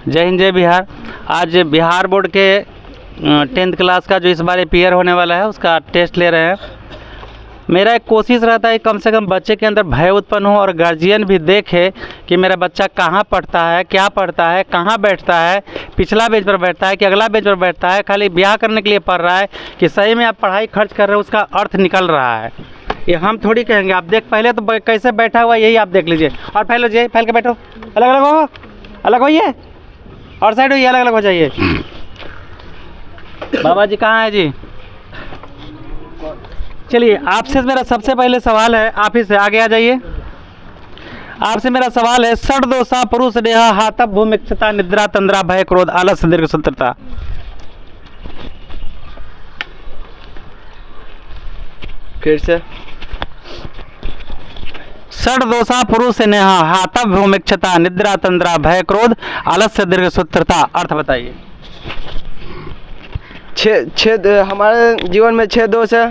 जय हिंद जय बिहार। आज बिहार बोर्ड के 10th क्लास का जो इस बार पेयर होने वाला है उसका टेस्ट ले रहे हैं। मेरा एक कोशिश रहता है कम से कम बच्चे के अंदर भय उत्पन्न हो और गार्जियन भी देखे कि मेरा बच्चा कहाँ पढ़ता है, क्या पढ़ता है, कहाँ बैठता है, पिछला बेंच पर बैठता है कि अगला बेंच पर बैठता है, खाली ब्याह करने के लिए पढ़ रहा है कि सही में आप पढ़ाई खर्च कर रहे हो, उसका अर्थ निकल रहा है। ये हम थोड़ी कहेंगे। आप देख पहले तो कैसे बैठा हुआ यही आप देख लीजिए और फैल लीजिए, फैल के बैठो, अलग अलग हो, अलग होइए और साइड होइए, अलग अलग हो जाइए। बाबा जी कहाँ है जी? चलिए आपसे मेरा सबसे पहले सवाल है, आप ही से आगे आ जाइए। आपसे मेरा सवाल है, षड दोषा पुरुष देहा हातव भूमिक्षता निद्रा तंद्रा भय क्रोध आलस दीर्घ सूत्रता। फिर से षड दोषा पुरुष नेहा हातव भूमिक्षता निद्रा तंद्रा भय क्रोध आलस्य दीर्घ सूत्रता। अर्थ बताइए। हमारे जीवन में 6 दोष है,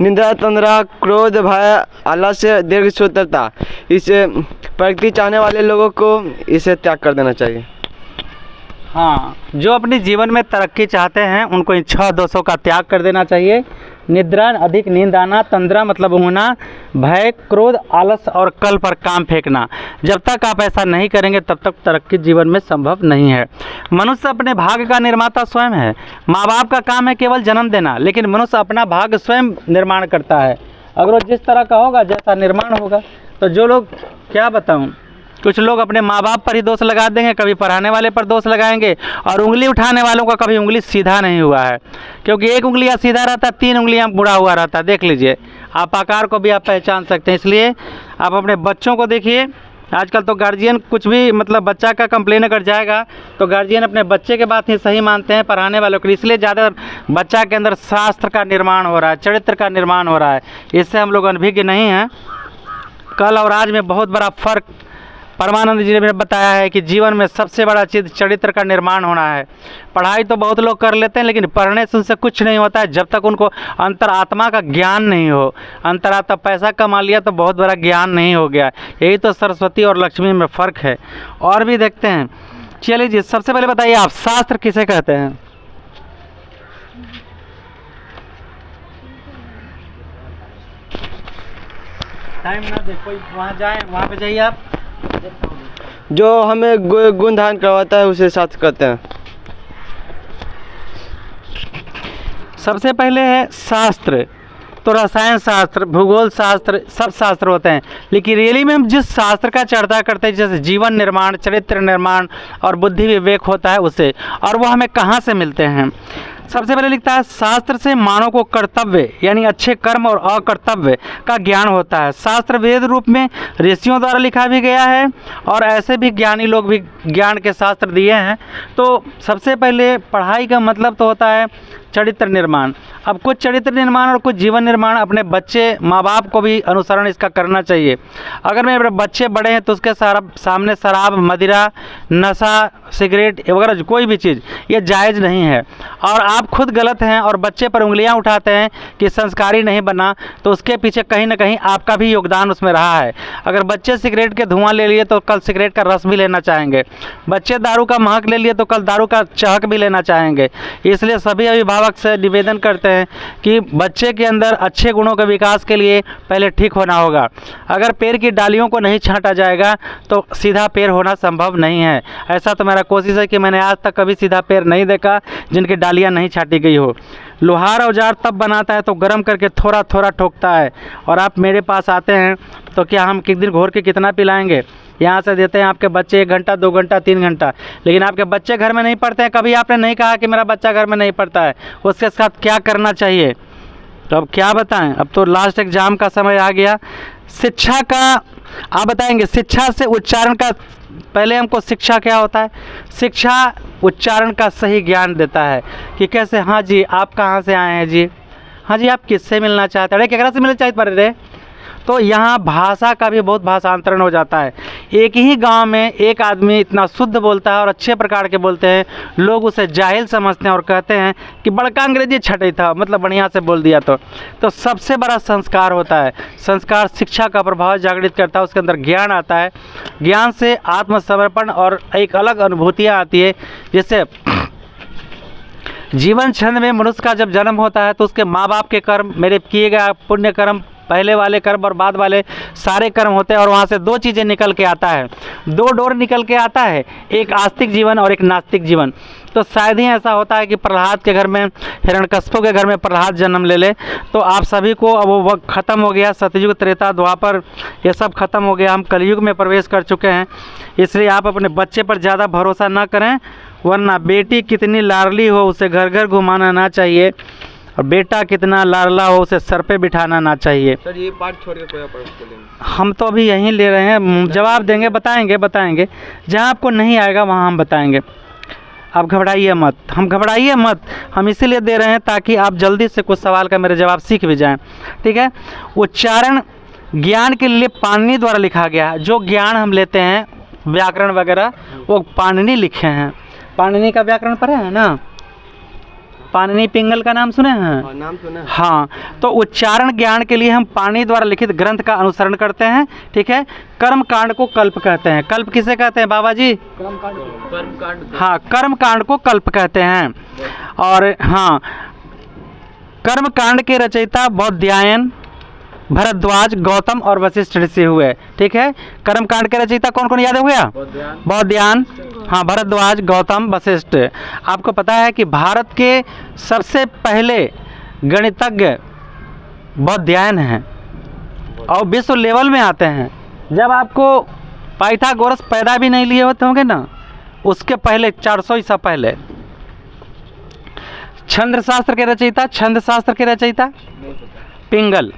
निद्रा तंद्रा क्रोध भय आलस्य दीर्घ सूत्रता। इसे प्रगति चाहने वाले लोगों को इसे त्याग कर देना चाहिए। हाँ, जो अपने जीवन में तरक्की चाहते हैं उनको इन 6 दोषों का त्याग कर देना चाहिए। निद्रा अधिक नींद आना, तंद्रा मतलब ऊँघना, भय क्रोध आलस और कल पर काम फेंकना। जब तक आप ऐसा नहीं करेंगे तब तक तरक्की जीवन में संभव नहीं है। मनुष्य अपने भाग्य का निर्माता स्वयं है। माँ बाप का काम है केवल जन्म देना, लेकिन मनुष्य अपना भाग्य स्वयं निर्माण करता है। अगर वो जिस तरह का होगा जैसा निर्माण होगा। तो जो लोग, क्या बताऊँ, कुछ लोग अपने माँ बाप पर ही दोष लगा देंगे, कभी पढ़ाने वाले पर दोष लगाएंगे, और उंगली उठाने वालों का कभी उंगली सीधा नहीं हुआ है। क्योंकि एक उंगलियां सीधा रहता है, 3 उंगलियां मुड़ा हुआ रहता है। देख लीजिए, आप आकार को भी आप पहचान सकते हैं। इसलिए आप अपने बच्चों को देखिए। आजकल तो गार्जियन कुछ भी, मतलब बच्चा का कंप्लेन अगर जाएगा तो गार्जियन अपने बच्चे के बात ही सही मानते हैं पढ़ाने वालों के। इसलिए ज़्यादा बच्चा के अंदर शास्त्र का निर्माण हो रहा है, चरित्र का निर्माण हो रहा है। इससे हम लोग अनभिज्ञ नहीं हैं। कल और आज में बहुत बड़ा फ़र्क परमानंद जी ने बताया है कि जीवन में सबसे बड़ा चीज़ चरित्र का निर्माण होना है। पढ़ाई तो बहुत लोग कर लेते हैं, लेकिन पढ़ने से उनसे कुछ नहीं होता है जब तक उनको अंतरात्मा का ज्ञान नहीं हो। अंतरात्मा, पैसा कमा लिया तो बहुत बड़ा ज्ञान नहीं हो गया। यही तो सरस्वती और लक्ष्मी में फ़र्क है। और भी देखते हैं। चलिए जी, सबसे पहले बताइए आप, शास्त्र किसे कहते हैं? टाइम ना देखो, वहाँ जाएँ, वहाँ पे जाइए आप। जो हमें गुण धारण करवाता है उसे शास्त्र कहते हैं। सबसे पहले है शास्त्र। तो रसायन शास्त्र, भूगोल शास्त्र, सब शास्त्र होते हैं, लेकिन रियली में हम जिस शास्त्र का चर्चा करते हैं, जैसे जीवन निर्माण, चरित्र निर्माण और बुद्धि विवेक होता है उसे, और वो हमें कहाँ से मिलते हैं? सबसे पहले लिखता है, शास्त्र से मानव को कर्तव्य यानी अच्छे कर्म और अकर्तव्य का ज्ञान होता है। शास्त्र वेद रूप में ऋषियों द्वारा लिखा भी गया है और ऐसे भी ज्ञानी लोग भी ज्ञान के शास्त्र दिए हैं। तो सबसे पहले पढ़ाई का मतलब तो होता है चरित्र निर्माण। अब कुछ चरित्र निर्माण और कुछ जीवन निर्माण अपने बच्चे, माँ बाप को भी अनुसरण इसका करना चाहिए। अगर मेरे बच्चे बड़े हैं तो उसके सामने शराब, मदिरा, नशा, सिगरेट वगैरह कोई भी चीज़ ये जायज़ नहीं है। और आप खुद गलत हैं और बच्चे पर उंगलियां उठाते हैं कि संस्कारी नहीं बना, तो उसके पीछे कहीं ना कहीं आपका भी योगदान उसमें रहा है। अगर बच्चे सिगरेट के धुआं ले लिए तो कल सिगरेट का रस भी लेना चाहेंगे। बच्चे दारू का महक ले लिए तो कल दारू का चहक भी लेना चाहेंगे। इसलिए सभी अभिभावक से निवेदन करते हैं कि बच्चे के अंदर अच्छे गुणों के विकास के लिए पहले ठीक होना होगा। अगर पेड़ की डालियों को नहीं छांटा जाएगा तो सीधा पेड़ होना संभव नहीं है। ऐसा तो मेरा कोशिश है कि मैंने आज तक कभी सीधा पेड़ नहीं देखा जिनकी डालियां नहीं छाटी गई हो। लोहार औजार तब बनाता है तो गर्म करके थोड़ा थोड़ा ठोकता है। और आप मेरे पास आते हैं तो क्या हम किस दिन घोर के कितना पिलाएंगे? यहाँ से देते हैं आपके बच्चे 1 घंटा, 2 घंटा, 3 घंटा, लेकिन आपके बच्चे घर में नहीं पढ़ते हैं। कभी आपने नहीं कहा कि मेरा बच्चा घर में नहीं पढ़ता है, उसके साथ क्या करना चाहिए? तो अब क्या बताएं? अब तो लास्ट एग्ज़ाम का समय आ गया। शिक्षा का आप बताएंगे। शिक्षा से उच्चारण का, पहले हमको शिक्षा क्या होता है? शिक्षा उच्चारण का सही ज्ञान देता है कि कैसे। हाँ जी, आप कहाँ से आए हैं जी? हाँ जी, आप किससे मिलना चाहते हैं? अरे केकरा से मिलना चाहते पड़े रे? तो यहाँ भाषा का भी बहुत भाषांतरण हो जाता है। एक ही गांव में एक आदमी इतना शुद्ध बोलता है और अच्छे प्रकार के बोलते हैं, लोग उसे जाहिल समझते हैं और कहते हैं कि बड़का अंग्रेजी छटे था, मतलब बढ़िया से बोल दिया। तो सबसे बड़ा संस्कार होता है। संस्कार शिक्षा का प्रभाव जागृत करता है, उसके अंदर ज्ञान आता है, ज्ञान से आत्मसमर्पण और एक अलग अनुभूतियाँ आती है। जैसे जीवन छंद में मनुष्य का जब जन्म होता है तो उसके माँ बाप के कर्म, मेरे किए गए पुण्य कर्म, पहले वाले कर्म और बाद वाले सारे कर्म होते हैं, और वहाँ से दो चीज़ें निकल के आता है, दो डोर निकल के आता है, एक आस्तिक जीवन और एक नास्तिक जीवन। तो शायद ही ऐसा होता है कि प्रहलाद के घर में, हिरण्यकश्यप के घर में प्रहलाद जन्म ले ले। तो आप सभी को अब वो वक्त ख़त्म हो गया, सतयुग त्रेता द्वापर ये सब ख़त्म हो गया, हम कलयुग में प्रवेश कर चुके हैं। इसलिए आप अपने बच्चे पर ज़्यादा भरोसा ना करें, वरना बेटी कितनी लाडली हो उसे घर घर घुमाना ना चाहिए, और बेटा कितना लाडला हो उसे सर पे बिठाना ना चाहिए। सर ये पार्ट छोड़ के कोई पार्ट बोलेंगे? हम तो अभी यहीं ले रहे हैं, जवाब देंगे, बताएंगे जहाँ आपको नहीं आएगा वहाँ हम बताएंगे। आप घबराइए मत, हम इसीलिए दे रहे हैं ताकि आप जल्दी से कुछ सवाल का मेरे जवाब सीख भी जाएं, ठीक है। उच्चारण ज्ञान के लिए पाणिनि द्वारा लिखा गया है। जो ज्ञान हम लेते हैं व्याकरण वगैरह वो पाणिनि लिखे हैं। पाणिनि का व्याकरण पढ़े हैं ना? पाणिनि पिंगल का नाम सुने हैं? नाम सुना है। हाँ, तो उच्चारण ज्ञान के लिए हम पाणिनि द्वारा लिखित ग्रंथ का अनुसरण करते हैं, ठीक है। कर्म कांड को कल्प कहते हैं। कल्प किसे कहते हैं बाबा जी? कर्म कांड। हाँ, कर्म कांड को कल्प कहते हैं। और हाँ, कर्म कांड के रचयिता बौध्यायन, भरद्वाज, गौतम और वशिष्ठ ऋषि हुए, ठीक है। कर्म कांड के रचयिता कौन कौन याद हो गया? बौध्यायन, हाँ, भरद्वाज, गौतम, वशिष्ठ। आपको पता है कि भारत के सबसे पहले गणितज्ञ बौध्यायन हैं और विश्व लेवल में आते हैं। जब आपको पाइथागोरस पैदा भी नहीं लिए होते होंगे ना, उसके पहले 400 ईसा पहले। छंद शास्त्र के रचयिता पिंगल,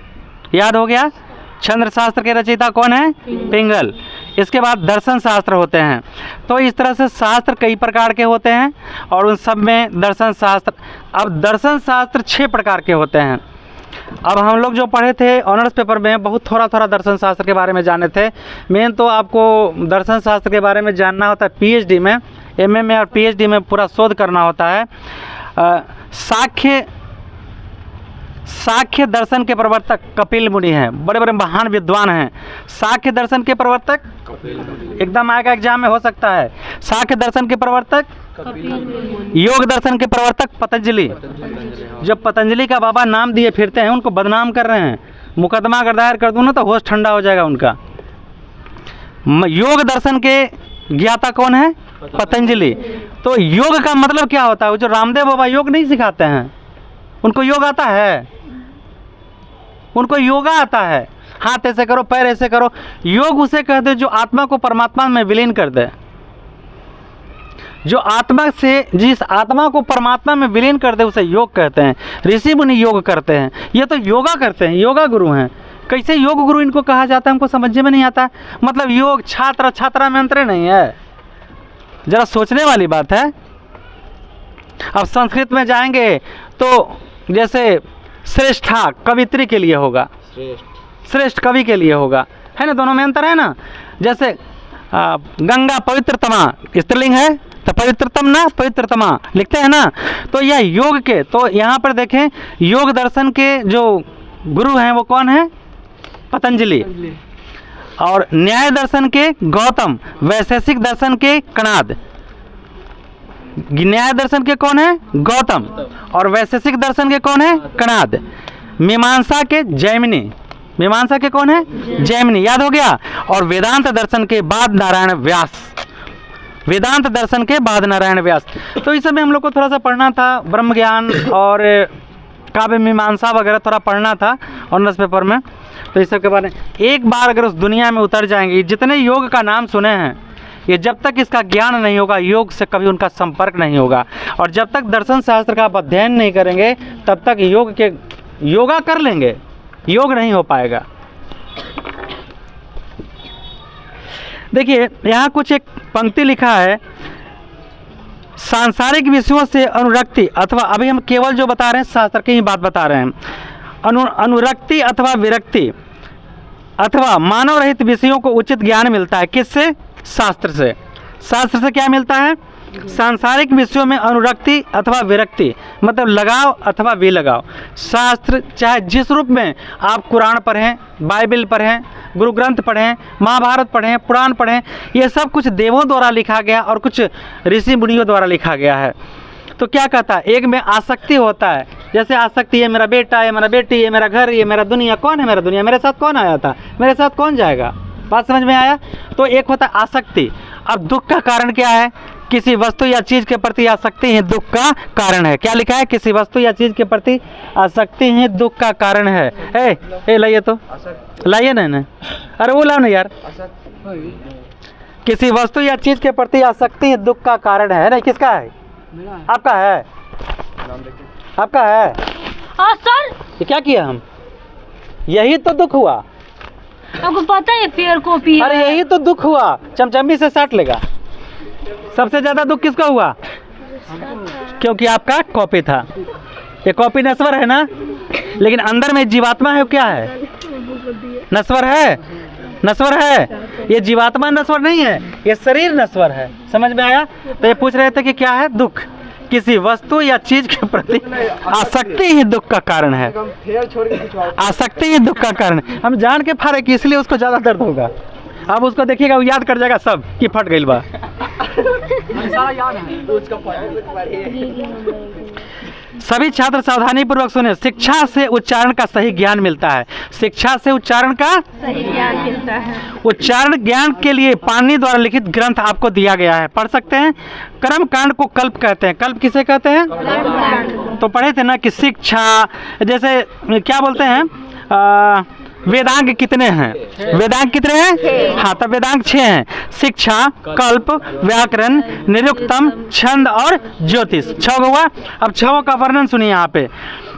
याद हो गया? छंद शास्त्र के रचयिता कौन है? पिंगल। इसके बाद दर्शन शास्त्र होते हैं। तो इस तरह से शास्त्र कई प्रकार के होते हैं और उन सब में दर्शन शास्त्र, अब दर्शन शास्त्र 6 प्रकार के होते हैं। अब हम लोग जो पढ़े थे ऑनर्स पेपर में बहुत थोड़ा दर्शन शास्त्र के बारे में जाने थे। मेन तो आपको दर्शन शास्त्र के बारे में जानना होता है पीएचडी में, एमए में और पीएचडी में पूरा शोध करना होता है। सांख्य दर्शन के प्रवर्तक कपिल मुनि हैं, बड़े बड़े महान विद्वान हैं। सांख्य दर्शन के प्रवर्तक एकदम आएगा एग्जाम में, हो सकता है। सांख्य दर्शन के प्रवर्तक योग दर्शन के प्रवर्तक पतंजलि। जब पतंजलि का बाबा नाम दिए फिरते हैं, उनको बदनाम कर रहे हैं, मुकदमा अगर दायर कर दूँ ना तो होश ठंडा हो जाएगा उनका। योग दर्शन के ज्ञाता कौन है? पतंजलि। तो योग का मतलब क्या होता है? जो रामदेव बाबा योग नहीं सिखाते हैं, उनको योग आता है? उनको योगा आता है। हाथ ऐसे करो, पैर ऐसे करो। योग उसे कहते हैं जो आत्मा को परमात्मा में विलीन कर दे, जो आत्मा से जिस आत्मा को परमात्मा में विलीन कर दे उसे योग कहते हैं। ऋषि मुनि योग करते हैं, ये तो योगा करते हैं, योगा गुरु हैं। कैसे योग गुरु इनको कहा जाता है हमको समझ में नहीं आता। मतलब योग छात्र छात्रा में अंतर नहीं है, जरा सोचने वाली बात है। अब संस्कृत में जाएंगे तो जैसे श्रेष्ठा कवित्री के लिए होगा, श्रेष्ठ कवि के लिए होगा, है ना? दोनों में अंतर है ना। जैसे गंगा पवित्रतमा स्त्रीलिंग है तो पवित्रतम ना पवित्रतमा लिखते हैं ना। तो यह योग के, तो यहाँ पर देखें योग दर्शन के जो गुरु हैं वो कौन है? पतंजलि। और न्याय दर्शन के गौतम, वैशेषिक दर्शन के कणाद। न्याय दर्शन के कौन है? गौतम। और वैशेषिक दर्शन के कौन है? कणाद। मीमांसा के जैमिनी। मीमांसा के कौन है? जैमिनी, याद हो गया। और वेदांत दर्शन के बाद नारायण व्यास। वेदांत दर्शन के बाद नारायण व्यास। तो इस समय हम लोग को थोड़ा सा पढ़ना था, ब्रह्म ज्ञान और काव्य मीमांसा वगैरह थोड़ा पढ़ना था ऑनर्स पेपर में। तो इस सब के बारे में एक बार अगर उस दुनिया में उतर जाएंगे, जितने योग का नाम सुने हैं, ये जब तक इसका ज्ञान नहीं होगा, योग से कभी उनका संपर्क नहीं होगा। और जब तक दर्शन शास्त्र का आप अध्ययन नहीं करेंगे तब तक योगा कर लेंगे, योग नहीं हो पाएगा। देखिए यहाँ कुछ एक पंक्ति लिखा है, सांसारिक विषयों से अनुरक्ति, अथवा अभी हम केवल जो बता रहे हैं शास्त्र की ही बात बता रहे हैं, अनुरक्ति अथवा विरक्ति अथवा मानव रहित विषयों को उचित ज्ञान मिलता है। किससे? शास्त्र से। शास्त्र से क्या मिलता है? सांसारिक विषयों में अनुरक्ति अथवा विरक्ति, मतलब लगाव अथवा विलगाव। शास्त्र चाहे जिस रूप में आप कुरान पढ़ें, बाइबल पढ़ें, गुरु ग्रंथ पढ़ें, महाभारत पढ़ें, पुराण पढ़ें, ये सब कुछ देवों द्वारा लिखा गया और कुछ ऋषि मुनियों द्वारा लिखा गया है। तो क्या कहता है? एक में आसक्ति होता है, जैसे आसक्ति, ये मेरा बेटा, ये मेरा बेटी, ये मेरा घर, ये मेरा दुनिया। कौन है मेरा दुनिया? मेरे साथ कौन आया था? मेरे साथ कौन जाएगा? बात समझ में आया? तो एक होता है आसक्ति। अब दुख का कारण क्या है? किसी वस्तु या चीज़ के प्रति आसक्ति ही दुख का कारण है। क्या लिखा है? किसी वस्तु या चीज़ के प्रति आसक्ति ही दुख का कारण है। ए लाइए तो, लाइए ना। अरे वो लाओ ना यार। किसी वस्तु या चीज़ के प्रति आसक्ति ही दुख का कारण है। नहीं, किसका है? आपका है? आपका है? सर, ये क्या किया हम? यही तो दुख हुआ। आपको पता है फेयर कॉपी है? अरे यही तो दुख हुआ। चमचमी से साट लेगा। सबसे ज्यादा दुख किसका हुआ? क्योंकि आपका कॉपी था। ये कॉपी नश्वर है ना, लेकिन अंदर में जीवात्मा है। क्या है? नश्वर है। नश्वर है। ये जीवात्मा नश्वर नहीं है, ये शरीर नश्वर है। समझ में आया? तो ये पूछ रहे थे कि क्या है? दुख। किसी वस्तु या चीज के प्रति आसक्ति ही दुख का कारण है। आसक्ति ही दुख का कारण है। हम जान के फाड़े कि इसलिए उसको ज्यादा दर्द होगा। अब उसको देखिएगा, वो याद कर जाएगा सब कि फट गई बा। सभी छात्र सावधानी पूर्वक सुने। शिक्षा से उच्चारण का सही ज्ञान मिलता है। शिक्षा से उच्चारण का सही ज्ञान मिलता है। उच्चारण ज्ञान के लिए पाणिनि द्वारा लिखित ग्रंथ आपको दिया गया है, पढ़ सकते हैं। कर्म कांड को कल्प कहते हैं। कल्प किसे कहते हैं? तो पढ़े थे ना कि शिक्षा, जैसे क्या बोलते हैं, वेदांग कितने हैं? वेदांग कितने हैं? हाँ, तो वेदांग 6 हैं। शिक्षा, कल्प, व्याकरण, निरुक्तम, छंद और ज्योतिष। 6 हुआ। अब 6 का वर्णन सुनिए यहाँ पे।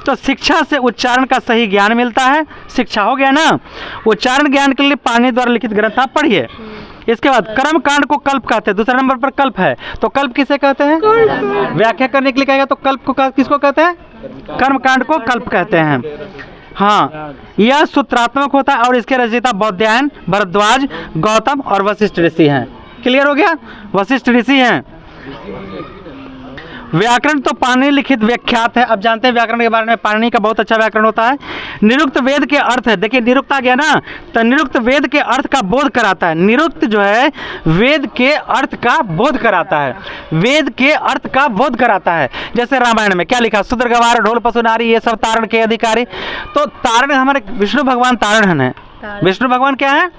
तो शिक्षा से उच्चारण का सही ज्ञान मिलता है। शिक्षा हो गया ना। उच्चारण ज्ञान के लिए पाणिनि द्वारा लिखित ग्रंथ आप पढ़िए। इसके बाद कर्म कांड को कल्प कहते हैं। दूसरे नंबर पर कल्प है। तो कल्प किसे कहते हैं? व्याख्या करने के लिए कहेगा तो कल्प को किसको कहते हैं? कर्म कांड को कल्प कहते हैं। हाँ, यह सूत्रात्मक होता है और इसके रचयिता बौद्धायन, भरद्वाज, गौतम और वशिष्ठ ऋषि हैं। क्लियर हो गया? वशिष्ठ ऋषि हैं। व्याकरण तो पाणिनि लिखित व्याख्यात है। अब जानते हैं व्याकरण के बारे में। पाणिनि का बहुत अच्छा व्याकरण होता है। निरुक्त वेद के अर्थ है। देखिए निरुक्त आ गया ना, तो निरुक्त वेद के अर्थ का बोध कराता है। निरुक्त जो है वेद के अर्थ का बोध कराता है। वेद के अर्थ का बोध कराता है। जैसे रामायण में क्या लिखा? शूद्र गवार ढोल पशु नारी ये सब तारण के अधिकारी। तो तारण हमारे विष्णु भगवान तारणहन है। विष्णु भगवान क्या है?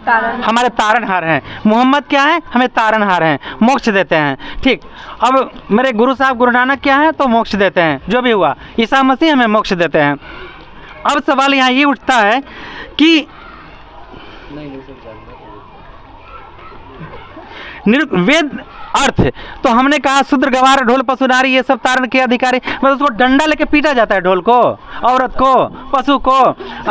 हमारे तारणहार हैं। मोहम्मद क्या है? हमें तारणहार हैं, मोक्ष देते हैं। ठीक। अब मेरे गुरु साहब गुरु नानक क्या है? तो मोक्ष देते हैं। जो भी हुआ, ईसा मसीह हमें मोक्ष देते हैं। अब सवाल यहाँ ये उठता है कि वेद अर्थ, तो हमने कहा शूद्र गवार ढोल पशु नारी ये सब तारण के अधिकारी, मतलब उसको डंडा लेके पीटा जाता है, ढोल को, औरत को, पशु को।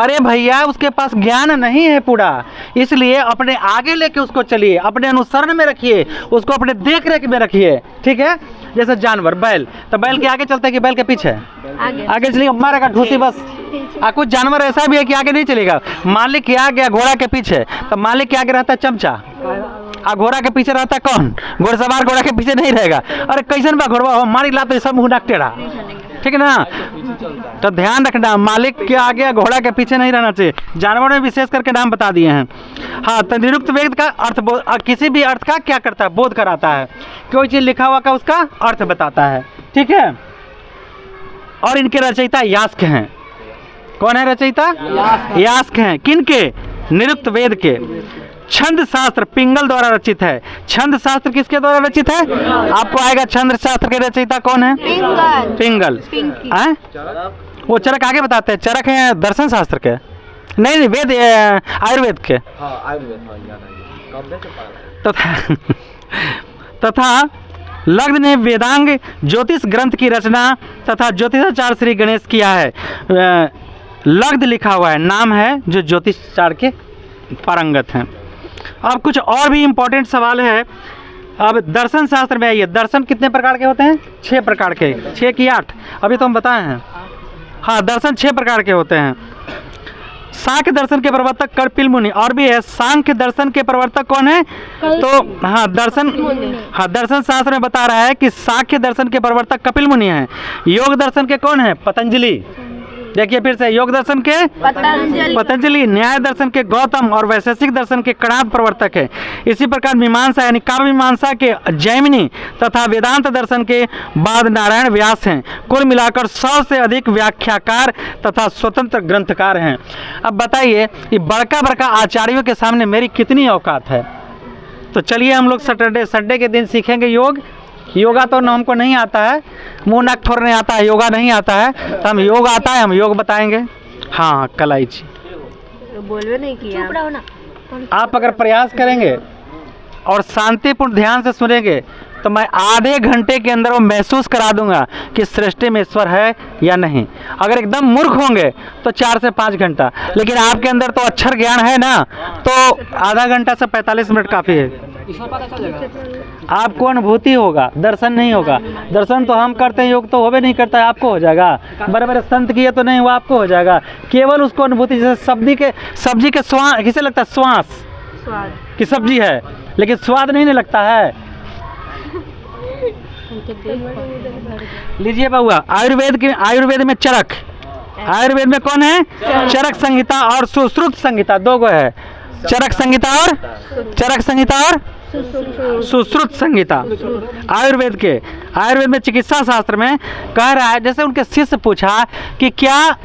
अरे भैया उसके पास ज्ञान नहीं है पूरा, इसलिए अपने आगे लेके उसको चलिए, अपने अनुसरण में रखिए, उसको अपने देख रेख में रखिए। ठीक है? जैसे जानवर बैल, तो बैल के आगे चलता है कि बैल के पीछे? आगे चलिए, मारेगा ढूंसी बस। कुछ जानवर ऐसा भी है कि आगे नहीं चलेगा। मालिक के आगे, घोड़ा के पीछे, तो मालिक के आगे रहता है चमचा, आ घोड़ा के पीछे रहता कौन? घोड़सवार घोड़ा के पीछे नहीं रहेगा। अरे कैसन बा घोड़वा हो, मारी ला तो सब मुँह नाक टेढ़ा। ठीक है ना? तो ध्यान रखना, मालिक के आगे घोड़ा के पीछे नहीं रहना चाहिए। जानवरों में विशेष करके नाम बता दिए हैं। हाँ, तो निरुक्त वेद का अर्थ किसी भी अर्थ का क्या करता है? बोध कराता है। कोई चीज़ लिखा हुआ का उसका अर्थ बताता है। ठीक है? और इनके रचयिता यास्क हैं। कौन है रचयिता? यास्क हैं। किनके? निरुक्त वेद के। छंद शास्त्र पिंगल द्वारा रचित है। छंद शास्त्र किसके द्वारा रचित है? आपको आएगा छंद शास्त्र के रचयिता कौन है? पिंगल। वो चरक आगे बताते हैं। चरक है दर्शन शास्त्र के, नहीं वेद, आयुर्वेद के। तथा लग्न ने वेदांग ज्योतिष ग्रंथ की रचना तथा ज्योतिषाचार्य श्री गणेश किया है। लग्न लिखा हुआ है, नाम है जो ज्योतिषाचार्य के पारंगत हैं। अब कुछ और भी इम्पोर्टेंट सवाल है। अब दर्शन शास्त्र में आइए। दर्शन कितने प्रकार के होते हैं? 6 प्रकार के। 6 की 8 अभी तो हम बताए हैं। हाँ, दर्शन 6 प्रकार के होते हैं। सांख्य दर्शन के प्रवर्तक कपिल मुनि, और भी है सांख्य दर्शन के प्रवर्तक कौन है? तो दर्शन शास्त्र में बता रहा है कि सांख्य दर्शन के प्रवर्तक कपिल मुनि हैं। योग दर्शन के कौन है? पतंजलि। देखिए फिर से, योग दर्शन के पतंजलि, न्याय दर्शन के गौतम और वैशेषिक दर्शन के कणाद प्रवर्तक है। इसी प्रकार मीमांसा यानी काव्य मीमांसा के जैमिनी तथा वेदांत दर्शन के बाद नारायण व्यास हैं। कुल मिलाकर 100 से अधिक व्याख्याकार तथा स्वतंत्र ग्रंथकार हैं। अब बताइए कि बड़का बड़का आचार्यों के सामने मेरी कितनी औकात है। तो चलिए हम लोग संडे के दिन सीखेंगे योग। योगा तो हमको नहीं आता है, मुंह नाक फोड़ने आता है, योगा नहीं आता है, तो हम योग आता है, हम योग बताएंगे। हाँ कलाई जी, बोलवे नहीं किया। आप अगर प्रयास करेंगे और शांतिपूर्ण ध्यान से सुनेंगे तो मैं आधे घंटे के अंदर वो महसूस करा दूंगा कि सृष्टि में ईश्वर है या नहीं। अगर एकदम मूर्ख होंगे तो 4 से 5 घंटा, लेकिन आपके अंदर तो अक्षर ज्ञान है ना, तो आधा घंटा से 45 मिनट काफ़ी है। आपको अनुभूति होगा, दर्शन नहीं होगा। दर्शन तो हम करते हैं, योग तो होवे नहीं करता है, आपको हो जाएगा। बड़े बड़े संत किए तो नहीं हुआ, आपको हो जाएगा। केवल उसको अनुभूति, जैसे सब्जी के स्वाद किसे लगता है? श्वास की सब्जी है, लेकिन स्वाद नहीं लगता है। लीजिए बहुआ, आयुर्वेद में चरक, आयुर्वेद में कौन है? चरक संहिता और सुश्रुत संहिता, 2 गो है। चरक संहिता और सुश्रुत संहिता आयुर्वेद में चिकित्सा शास्त्र में कह रहा है। जैसे उनके शिष्य पूछा कि क्या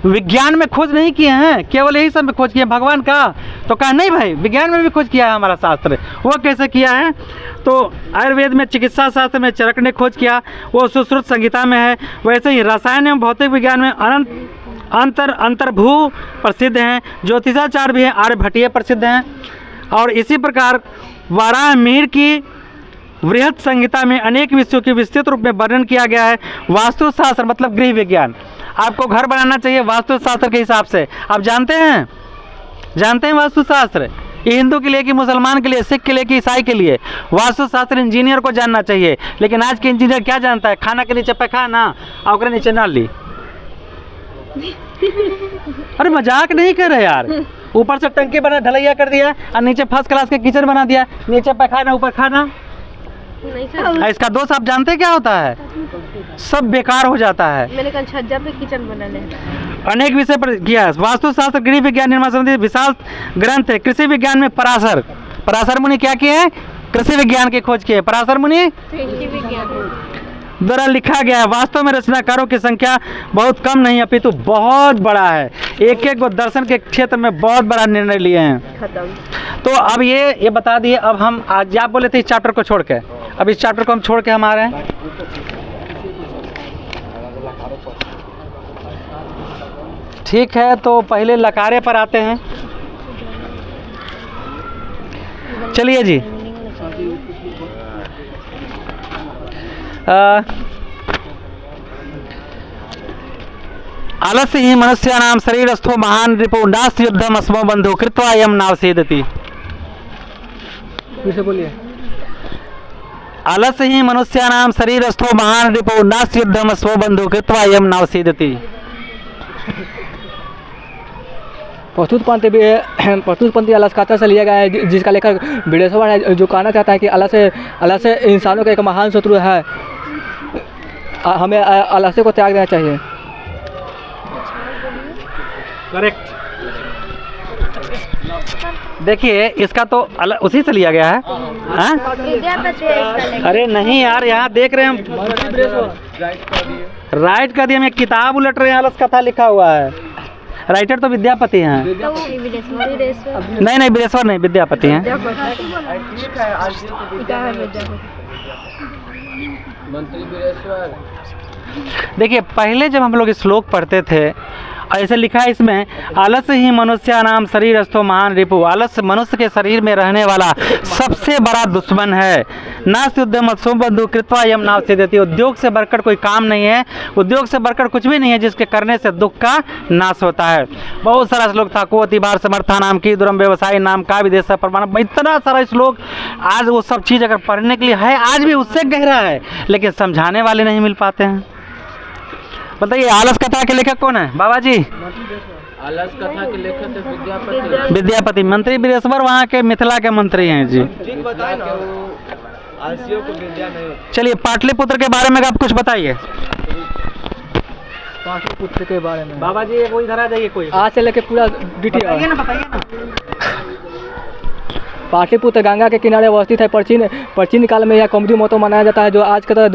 विज्ञान में खोज नहीं किए हैं, केवल यही सब में खोज किए भगवान का? तो कहा नहीं भाई, विज्ञान में भी खोज किया है हमारा शास्त्र। वो कैसे किया है? तो आयुर्वेद में चिकित्सा शास्त्र में चरक ने खोज किया, वो सुश्रुत संहिता में है। वैसे ही रसायन एवं भौतिक विज्ञान में अंतर्भू प्रसिद्ध हैं। ज्योतिषाचार्य भी हैं, आर्यभट्टीय प्रसिद्ध हैं। और इसी प्रकार वाराहमिहिर की वृहत संहिता में अनेक विषयों की विस्तृत रूप में वर्णन किया गया है। वास्तुशास्त्र मतलब गृह विज्ञान, आपको घर बनाना चाहिए वास्तुशास्त्र के हिसाब से। आप जानते हैं वास्तुशास्त्र? ये हिंदू के लिए कि मुसलमान के लिए, सिख के लिए कि ईसाई के लिए? वास्तुशास्त्र इंजीनियर को जानना चाहिए। लेकिन आज के इंजीनियर क्या जानता है? खाना के नीचे पैखाना और ओकरे नीचे नाली। अरे मजाक नहीं कर रहे यार। ऊपर से टंकी बना ढलैया कर दिया और नीचे फर्स्ट क्लास के किचन बना दिया, नीचे पैखाना ऊपर खाना। इसका दोष आप जानते क्या होता है? सब बेकार हो जाता है। मैंने कल छज्जा पे किचन बना लिया। अनेक विषय पर किया। वास्तुशास्त्र गृह विज्ञान निर्माण संबंधी विशाल ग्रंथ है। कृषि विज्ञान में पराशर मुनि क्या किए हैं? कृषि विज्ञान की खोज की है। पराशर मुनि द्वारा लिखा गया है। वास्तव में रचनाकारों की संख्या बहुत कम नहीं अपितु बहुत बड़ा है। एक एक वो दर्शन के क्षेत्र में बहुत बड़ा निर्णय लिए हैं। तो अब ये बता दिए। अब हम आज आप बोले थे इस चैप्टर को छोड़ के, अब इस चैप्टर को हम छोड़ के हम आ रहे हैं। ठीक है, तो पहले लकारे पर आते हैं। चलिए जी, आलस्य ही मनुष्याणां शरीरस्थो महान रिपो नास्ति युद्धम अस्मो बंधु कृत्वा यम नावसेदति। फिर से बोलिए। आलस्य ही मनुष्याणां शरीरस्थो महान रिपो नास्ति युद्धम अस्मो बंधु कृत्वा यम नावसेदति। प्रस्तुतपंथी आलस्यकता से लिया गया है, जिसका लेखक बिडेश्वर है, जो कहना चाहता है कि आलस्य इंसानों का एक महान शत्रु है। हमें आलस्य को त्याग देना चाहिए। करेक्ट। देखिए इसका तो उसी से लिया गया है। अरे नहीं यार, यहाँ देख रहे हैं हम, राइट कर दिया। मैं किताब उलट रहे हैं, आलस्य कथा लिखा हुआ है। राइटर तो विद्यापति हैं। नहीं बिदेश्वर नहीं, विद्यापति हैं। देखिए पहले जब हम लोग श्लोक पढ़ते थे, ऐसे लिखा है इसमें, आलस्य ही मनुष्यानाम शरीरस्थो महान रिपु। आलस्य मनुष्य के शरीर में रहने वाला सबसे बड़ा दुश्मन है। नास्ति उद्यम बंधु कृत्वा यम नावसेदति। उद्योग से बढ़कर कोई काम नहीं है, उद्योग से बढ़कर कुछ भी नहीं है जिसके करने से दुख का नाश होता है। बहुत सारा श्लोक था, कोति बार समर्था नाम की दुरम व्यवसाय नाम का विदेश प्रमाण, इतना सारा श्लोक। आज वो सब चीज़ अगर पढ़ने के लिए है, आज भी उससे गहरा है, लेकिन समझाने वाले नहीं मिल पाते हैं। बताइए आलस कथा के लेखक कौन है? बाबा जी आलस कथा के लेखक थे विद्यापति। विद्यापति मंत्री वीरेश्वर वहाँ के मिथिला के मंत्री हैं जी। ठीक बताए ना, आलसियों को विद्या नहीं होती। चलिए पाटलिपुत्र के बारे में आप कुछ बताइए। पाटलिपुत्र के बारे में बाबा जी कोई इधर आ जाइए, कोई आज से लेके पूरा डिटेल बताइए ना। पाटलिपुत्र गंगा के किनारे अवस्थित है। प्राचीन काल में यह कुमुदी महोत्सव मनाया जाता है, जो आज की तरह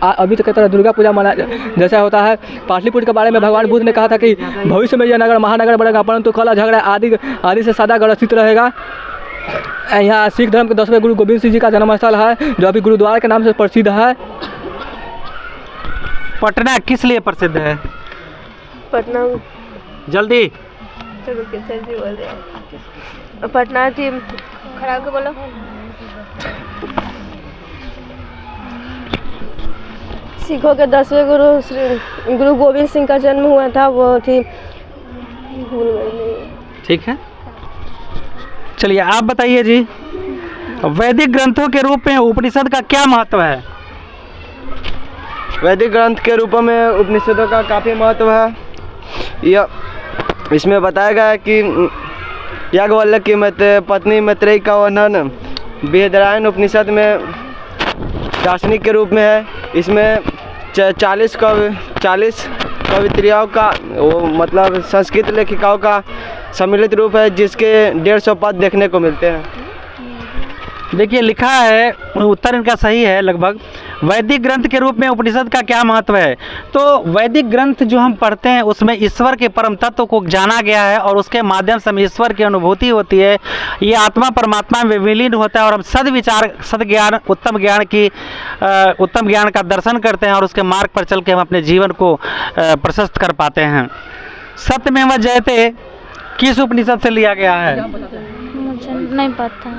अभी तक की तरह दुर्गा पूजा मना जैसा होता है। पाटलिपुत्र के बारे में भगवान बुद्ध ने कहा था कि भविष्य में यह नगर महानगर बनेगा, परंतु कलह झगड़ा आदि से सादा ग्रसित रहेगा। यहाँ सिख धर्म के 10वें गुरु गोविंद सिंह जी का जन्मस्थल है, जो अभी गुरुद्वारा के नाम से प्रसिद्ध है। पटना किस लिए प्रसिद्ध है? पटना जल्दी चलो किसर जी बोल रहे हैं। पटना जी खड़ा होकर बोलो। सिखों के 10वें गुरु श्री गुरु गोविंद सिंह का जन्म हुआ था, वो थी भूल गई। ठीक है, चलिए आप बताइए जी, वैदिक ग्रंथों के रूप में उपनिषद का क्या महत्व है? वैदिक ग्रंथ के रूप में उपनिषदों का काफ़ी महत्व है। यह इसमें बताया गया है कि याज्ञवल्क्य की पत्नी मैत्रेयी का वर्णन बृहदारण्यक उपनिषद में दार्शनिक के रूप में है। इसमें 40 कवित्रियों का वो मतलब संस्कृत लेखिकाओं का सम्मिलित रूप है, जिसके 150 पद देखने को मिलते हैं। देखिए लिखा है, उत्तर इनका सही है लगभग। वैदिक ग्रंथ के रूप में उपनिषद का क्या महत्व है? तो वैदिक ग्रंथ जो हम पढ़ते हैं उसमें ईश्वर के परम तत्व को जाना गया है और उसके माध्यम से हमें ईश्वर की अनुभूति होती है। ये आत्मा परमात्मा में विलीन होता है और हम सद्विचार सद्ज्ञान उत्तम ज्ञान का दर्शन करते हैं और उसके मार्ग पर चल के हम अपने जीवन को प्रशस्त कर पाते हैं। सत्यमेव जयते किस उपनिषद से लिया गया है? मुझे नहीं पता।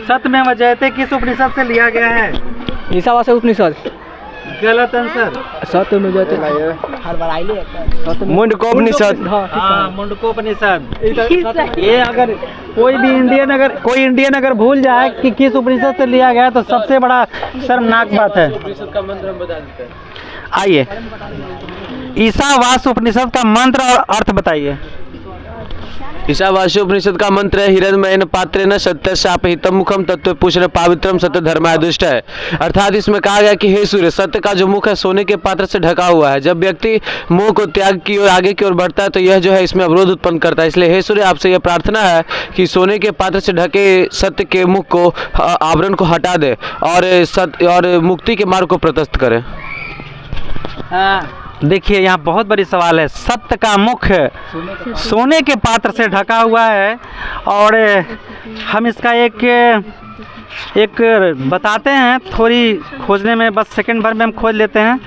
सत्यमेव जयते किस उपनिषद से लिया गया है? ईशावास्य उपनिषद। गलत आंसर। सत्यमेव जयते मुंडकोपनिषद। हाँ, मुंडकोपनिषद। ये अगर कोई इंडियन अगर भूल जाए कि किस उपनिषद से लिया गया तो सबसे बड़ा शर्मनाक बात है। उपनिषद का मंत्र हम बता देते हैं। आइए, ईशावास्य उपनिषद का मंत्र और अर्थ बताइए। ईशावास्य उपनिषद का मंत्र है हिरण्मयेन पात्रेण सत्यस्यापहितं मुखम तत्व पुष्ण पावित्रम सत्य धर्मादुष्ट है। अर्थात इसमें कहा गया कि हे सूर्य, सत्य का जो मुख है सोने के पात्र से ढका हुआ है। जब व्यक्ति मोह को त्याग की ओर आगे की ओर बढ़ता है तो यह जो है इसमें अवरोध उत्पन्न करता है। इसलिए हे सूर्य, आपसे यह प्रार्थना है कि सोने के पात्र से ढके सत्य के मुख को आवरण को हटा दे और मुक्ति के मार्ग को प्रशस्त करे। देखिए यहाँ बहुत बड़ी सवाल है। सत्य का मुख सोने के पात्र से ढका हुआ है और हम इसका एक बताते हैं, थोड़ी खोजने में बस सेकंड भर में हम खोज लेते हैं।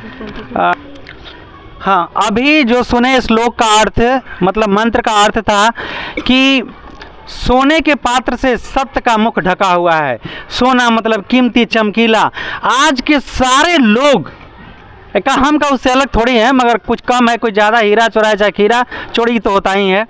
हाँ, अभी जो सुने श्लोक का अर्थ मतलब मंत्र का अर्थ था कि सोने के पात्र से सत्य का मुख ढका हुआ है। सोना मतलब कीमती चमकीला। आज के सारे लोग का हम का उससे अलग थोड़ी है, मगर कुछ कम है, कुछ ज़्यादा। हीरा चोराए चाहे खीरा चोरी तो होता ही है।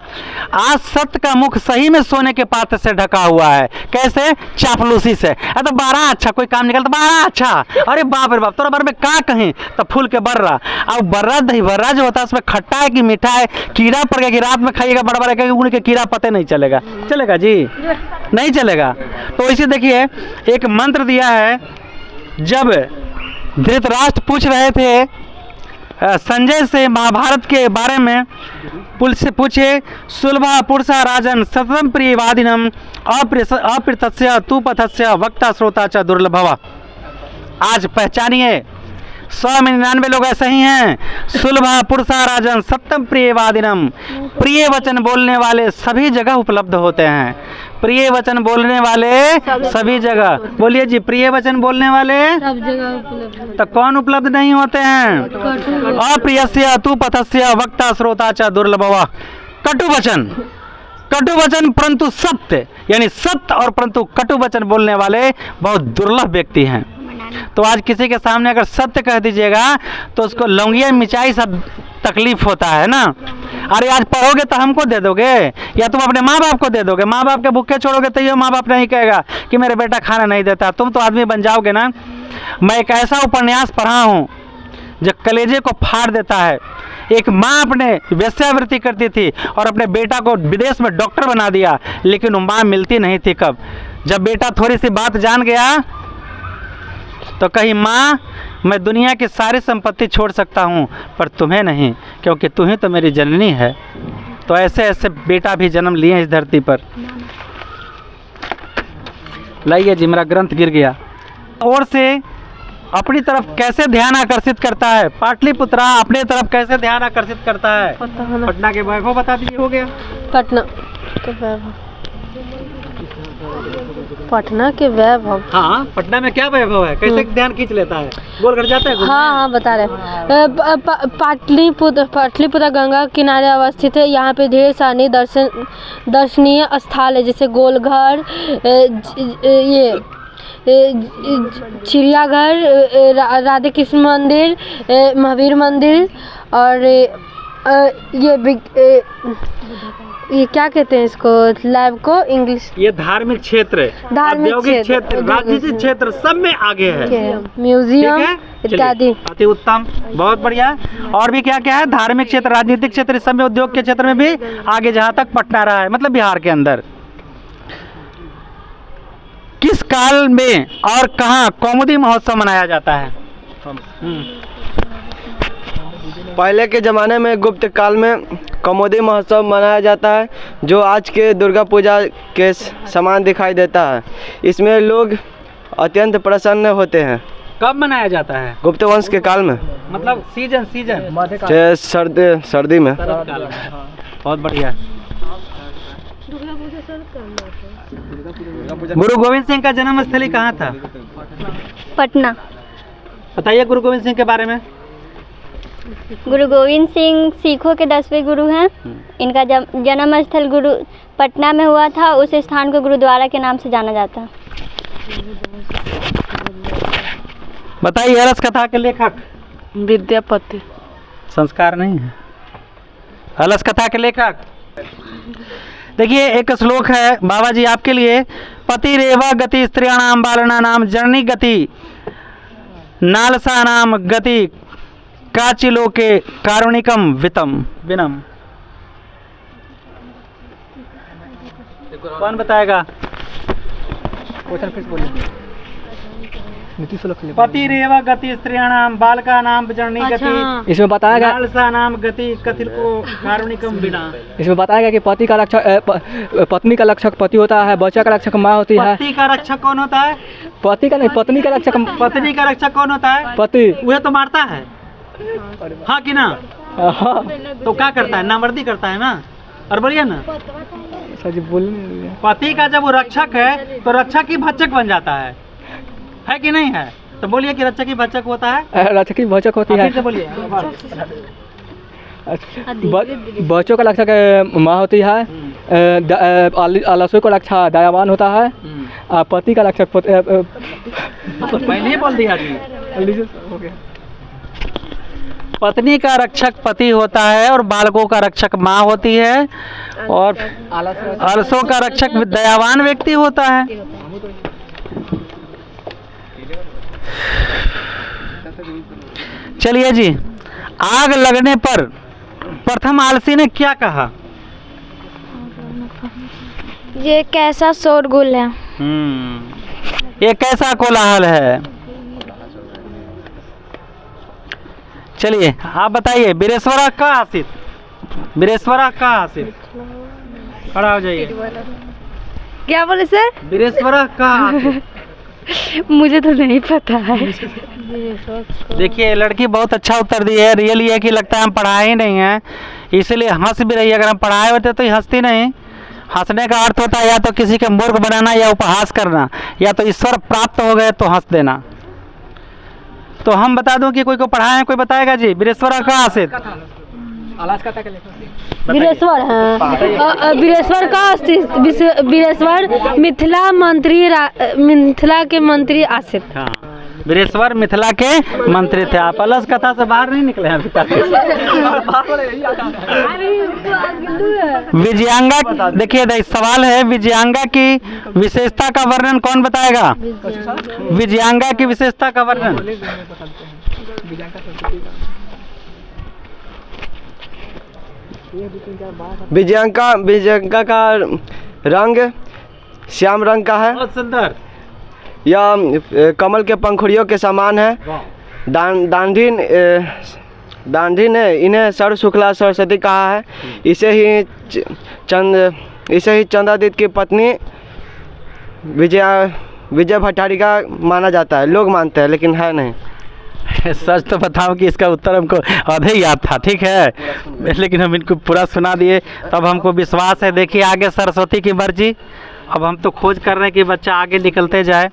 आज सत्य का मुख सही में सोने के पात्र से ढका हुआ है। कैसे? चापलूसी से। तो बारह अच्छा कोई काम निकलता, बारह अच्छा, अरे बाप रे बाप, तोरा बारे में का कहीं तो फूल के बर्रा। अब बर्रा दही बर्रा जो होता है उसमें खट्टा है कि मीठा है, कीड़ा पड़ गया कि रात में खाइएगा बड़ा बड़ा उनके कीड़ा पते नहीं चलेगा। चलेगा जी? नहीं चलेगा। तो इसे देखिए, एक मंत्र दिया है। जब धृतराष्ट्र पूछ रहे थे संजय से महाभारत के बारे में, पुलिस से पूछे, सुलभा पुरुषा राजन सततम प्रियवादिनम अप्रीतस्य तु पथस्य वक्ता श्रोता च दुर्लभवा। आज पहचानिए, 100 में 99 लोग ऐसे ही हैं। सुलभा पुरुषा राजन सत्यम प्रियवादिनम, प्रिय वचन बोलने वाले सभी जगह उपलब्ध होते हैं। प्रिय वचन बोलने वाले सभी जगह, बोलिए जी, प्रिय वचन बोलने वाले सब जगह उपलब्ध। तो कौन उपलब्ध नहीं होते हैं? अप्रियस्य तु पथस्य वक्ता श्रोता च दुर्लभवा। कटु वचन परंतु सत्य, यानी सत्य और परंतु कटु वचन बोलने वाले बहुत दुर्लभ व्यक्ति हैं। तो आज किसी के सामने अगर सत्य कह दीजिएगा तो उसको लौंगिया मिर्चाई सब तकलीफ होता है ना। अरे आज पढ़ोगे तो हमको दे दोगे या तुम अपने माँ बाप को दे दोगे? माँ बाप के भूखे छोड़ोगे तो ये माँ बाप नहीं कहेगा कि मेरे बेटा खाना नहीं देता। तुम तो आदमी बन जाओगे ना। मैं एक ऐसा उपन्यास पढ़ा हूँ जो कलेजे को फाड़ देता है। एक माँ अपने वेश्यावृत्ति करती थी और अपने बेटा को विदेश में डॉक्टर बना दिया, लेकिन वो माँ मिलती नहीं थी। कब जब बेटा थोड़ी सी बात जान गया तो कही, माँ मैं दुनिया की सारी संपत्ति छोड़ सकता हूँ पर तुम्हें नहीं, क्योंकि तू ही तो मेरी जननी है। तो ऐसे ऐसे बेटा भी जन्म लिए इस धरती पर। लाइए जी, मेरा ग्रंथ गिर गया। और से अपनी तरफ कैसे ध्यान आकर्षित करता है, पाटलिपुत्रा अपनी तरफ कैसे ध्यान आकर्षित करता है? पटना के वैभव बता दीजिए। हो गया पटना के वैभव। पटना के वैभव। हाँ, पटना में क्या वैभव है, कैसे ध्यान खींच लेता है? गोल घर जाता है घूमने? हाँ बता रहे। पाटलिपुत्र गंगा किनारे अवस्थित है। यहाँ पे ढेर सारे दर्शनीय स्थल है, जैसे गोलघर, ये चिड़ियाघर, राधे कृष्ण मंदिर, महावीर मंदिर, और ये क्या कहते हैं इसको, लैब को इंग्लिश, ये धार्मिक क्षेत्र, औद्योगिक क्षेत्र, राजनीतिक क्षेत्र सब में आगे है। म्यूजियम इत्यादि। अति उत्तम, बहुत बढ़िया। और भी क्या क्या है? धार्मिक क्षेत्र, राजनीतिक क्षेत्र, सब में, उद्योग के क्षेत्र में भी आगे, जहाँ तक पटना रहा है, मतलब बिहार के अंदर। किस काल में और कहाँ कौमुदी महोत्सव मनाया जाता है? पहले के ज़माने में गुप्त काल में कौमुदी महोत्सव मनाया जाता है, जो आज के दुर्गा पूजा के समान दिखाई देता है। इसमें लोग अत्यंत प्रसन्न होते हैं। कब मनाया जाता है? गुप्त वंश के काल में, मतलब सीजन सर्दी में। बहुत बढ़िया। गुरु गोविंद सिंह का जन्म स्थली कहाँ था? पटना। बताइए गुरु गोविंद सिंह के बारे में। गुरु गोविंद सिंह सिखों के 10वें गुरु हैं। इनका जन्म स्थल गुरु पटना में हुआ था। उस स्थान को गुरुद्वारा के नाम से जाना जाता है। बताइए रस कथा के लेखक। विद्यापति। संस्कार नहीं है। अलस कथा के लेखक। देखिए एक श्लोक है बाबा जी आपके लिए। पति रेवा गति स्त्रियाणाम बालना नाम जननी गति नालसा नाम गति काचिलोके कारुणिकम वितम विनम। कौन बताएगा? क्वेश्चन फिर बोलिए। नीति श्लोक के लिए। पति रेवा गति स्त्रियाणाम बालका नाम जननी गति इसमें बताया गया, नालसा नाम गति कथिल को कारुणिकम विना। इसमें बताया गया कि पति का रक्षक पत्नी का रक्षक पति होता है, बच्चा का रक्षक माँ होती है। पति का रक्षक कौन होता है? पति का नहीं, पत्नी का रक्षक पत्नी का रक्षक कौन होता है? पति। वह तो मारता है, हाँ कि ना? हाँ। तो क्या करता है? नामर्दी करता है ना। और बोलिए ना। सर जी बोल। पति का जब वो रक्षक है तो रक्षक ही भक्षक बन जाता है कि नहीं है? तो बोलिए कि रक्षक ही भक्षक होता है। रक्षक ही भक्षक होती है। फिर से बोलिए। बच्चों का रक्षक माँ होती है। आलस्यों का रक्षा दयावान होता है। पति का रक्षक पहले ही बोल दिया जी। पत्नी का रक्षक पति होता है और बालकों का रक्षक माँ होती है और आलस्यों का रक्षक दयावान व्यक्ति होता है। चलिए जी, आग लगने पर प्रथम आलसी ने क्या कहा? ये कैसा शोरगुल है? ये कैसा कोलाहल है? चलिए आप बताइए। बीरेश्वरा का आसित, बीरेश्वरा का आसित। खड़ा हो जाइए। क्या बोले सर? बीरेश्वरा का आसित। मुझे तो नहीं पता है। देखिए लड़की बहुत अच्छा उत्तर दी है। रियल ये है कि लगता है हम पढ़ाए ही नहीं हैं, इसलिए हंस भी रही है। अगर हम पढ़ाए होते तो ये हंसती नहीं। हंसने का अर्थ होता है या तो किसी के मूर्ख बनाना या उपहास करना, या तो ईश्वर प्राप्त हो गए तो हंस देना। तो हम बता दूं कि कोई को पढ़ाए हैं? कोई बताएगा जी? बीरेश्वरा का आसित। बीरेश्वर है। बीरेश्वर का बीरेश्वर मिथिला के मंत्री आसित। हाँ, बीरेश्वर मिथिला के मंत्री थे। आप अलस कथा से बाहर नहीं निकले हैं अभी तक। विजयांगा, देखिए सवाल है, विजयांगा की विशेषता का वर्णन कौन बताएगा? विजयांगा की विशेषता का वर्णन। विजयंका का रंग श्याम रंग का है। बहुत सुंदर। यह कमल के पंखुड़ियों के समान है। दांडी ने इन्हें सर्व शुक्ला सरस्वती कहा है। इसे ही चंद्रादित्य की पत्नी विजय भट्टारिका माना जाता है। लोग मानते हैं लेकिन है नहीं। सच तो बताओ कि इसका उत्तर हमको आधे ही याद था, ठीक है, लेकिन हम इनको पूरा सुना दिए, तब हमको विश्वास है। देखिए आगे सरस्वती की मर्जी। अब हम तो खोज कर रहे हैं कि बच्चा आगे निकलते जाए।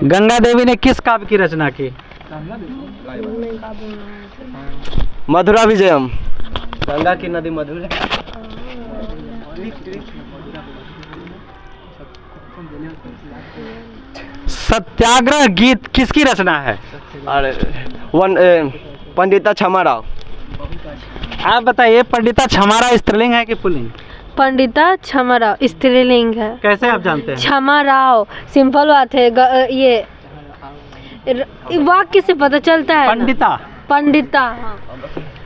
गंगा देवी ने किस काव्य की रचना की? मधुरा विजयम। गंगा की नदी मधुर है। सत्याग्रह गीत किसकी रचना है? और पंडिता क्षमा राव। आप बताइए, पंडिता क्षमारा स्त्रीलिंग है कि पुल्लिंग? पंडिता क्षमा राव स्त्रीलिंग है। कैसे आप जानते हैं? क्षमा राव सिंपल बात है। ये वाक्य से पता चलता है। पंडिता। पंडिता, हाँ,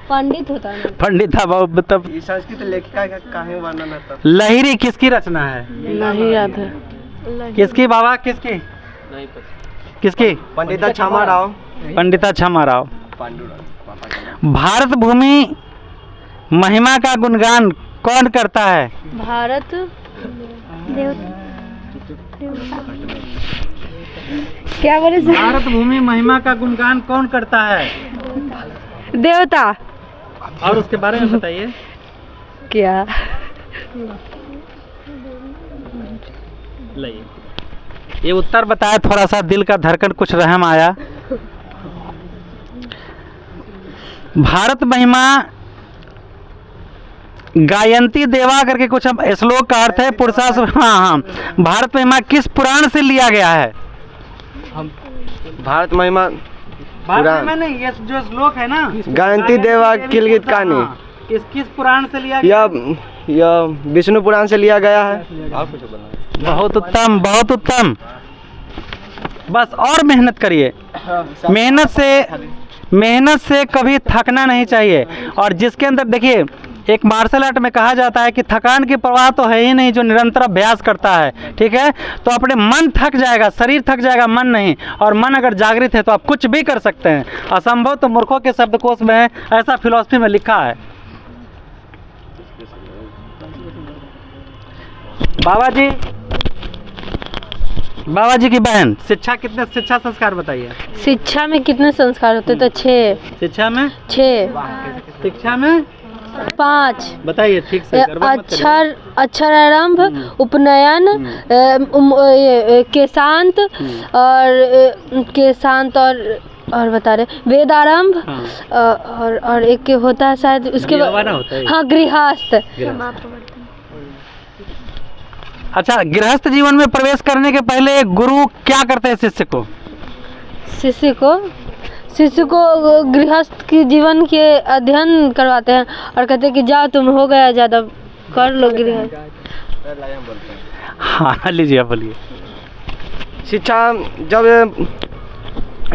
पंडित होता है। पंडिता बहुत तब। संस्कृत लेखिका का काहे वर्णन है तब? लहिरी किसकी रचना है? नहीं याद है। किसकी बाबा? किसकी? किसकी? पंडिता क्षमा राव। पंडिता क्षमा राव। भारत भूमि महिमा का गुणगान कौन करता है? भारत क्या बोले सर? भारत भूमि महिमा का गुणगान कौन करता है? देवता। और उसके बारे में बताइए। क्या? ये उत्तर बताया, थोड़ा सा दिल का धड़कन कुछ रहम आया। भारत महिमा गायंती देवा करके कुछ हम श्लोक का अर्थ है पुरुषा। हाँ, भारत महिमा किस पुराण से लिया गया है? भारत महिमा नहीं, ये जो श्लोक है ना, गायंती देवा किलगित कहानी, किस पुराण से लिया गया? यह विष्णु पुराण से लिया गया है। बहुत उत्तम, बहुत उत्तम। बस और मेहनत करिए। मेहनत से कभी थकना नहीं चाहिए। और जिसके अंदर देखिए, एक मार्शल आर्ट में कहा जाता है कि थकान की परवाह तो है ही नहीं जो निरंतर अभ्यास करता है, ठीक है। तो अपने मन थक जाएगा, शरीर थक जाएगा, मन नहीं। और मन अगर जागृत है तो आप कुछ भी कर सकते हैं। असंभव तो मूर्खों के शब्दकोश में है, ऐसा फिलॉसफी में लिखा है। बाबा जी की बहन, शिक्षा संस्कार बताइए। शिक्षा में कितने संस्कार होते? तो 6। शिक्षा में 6। शिक्षा में 5। बताइए ठीक से। अक्षर आरंभ, उपनयन, केशांत और बता रहे वेद आरंभ, और एक होता है शायद उसके बाद, हाँ, गृहस्थ। अच्छा, गृहस्थ जीवन में प्रवेश करने के पहले गुरु क्या करते हैं शिष्य को गृहस्थ की जीवन के अध्ययन करवाते हैं और कहते हैं कि जाओ, तुम हो गया ज़्यादा, कर लो गृहस्थ। हाँ, लीजिए, बोलिए। शिक्षा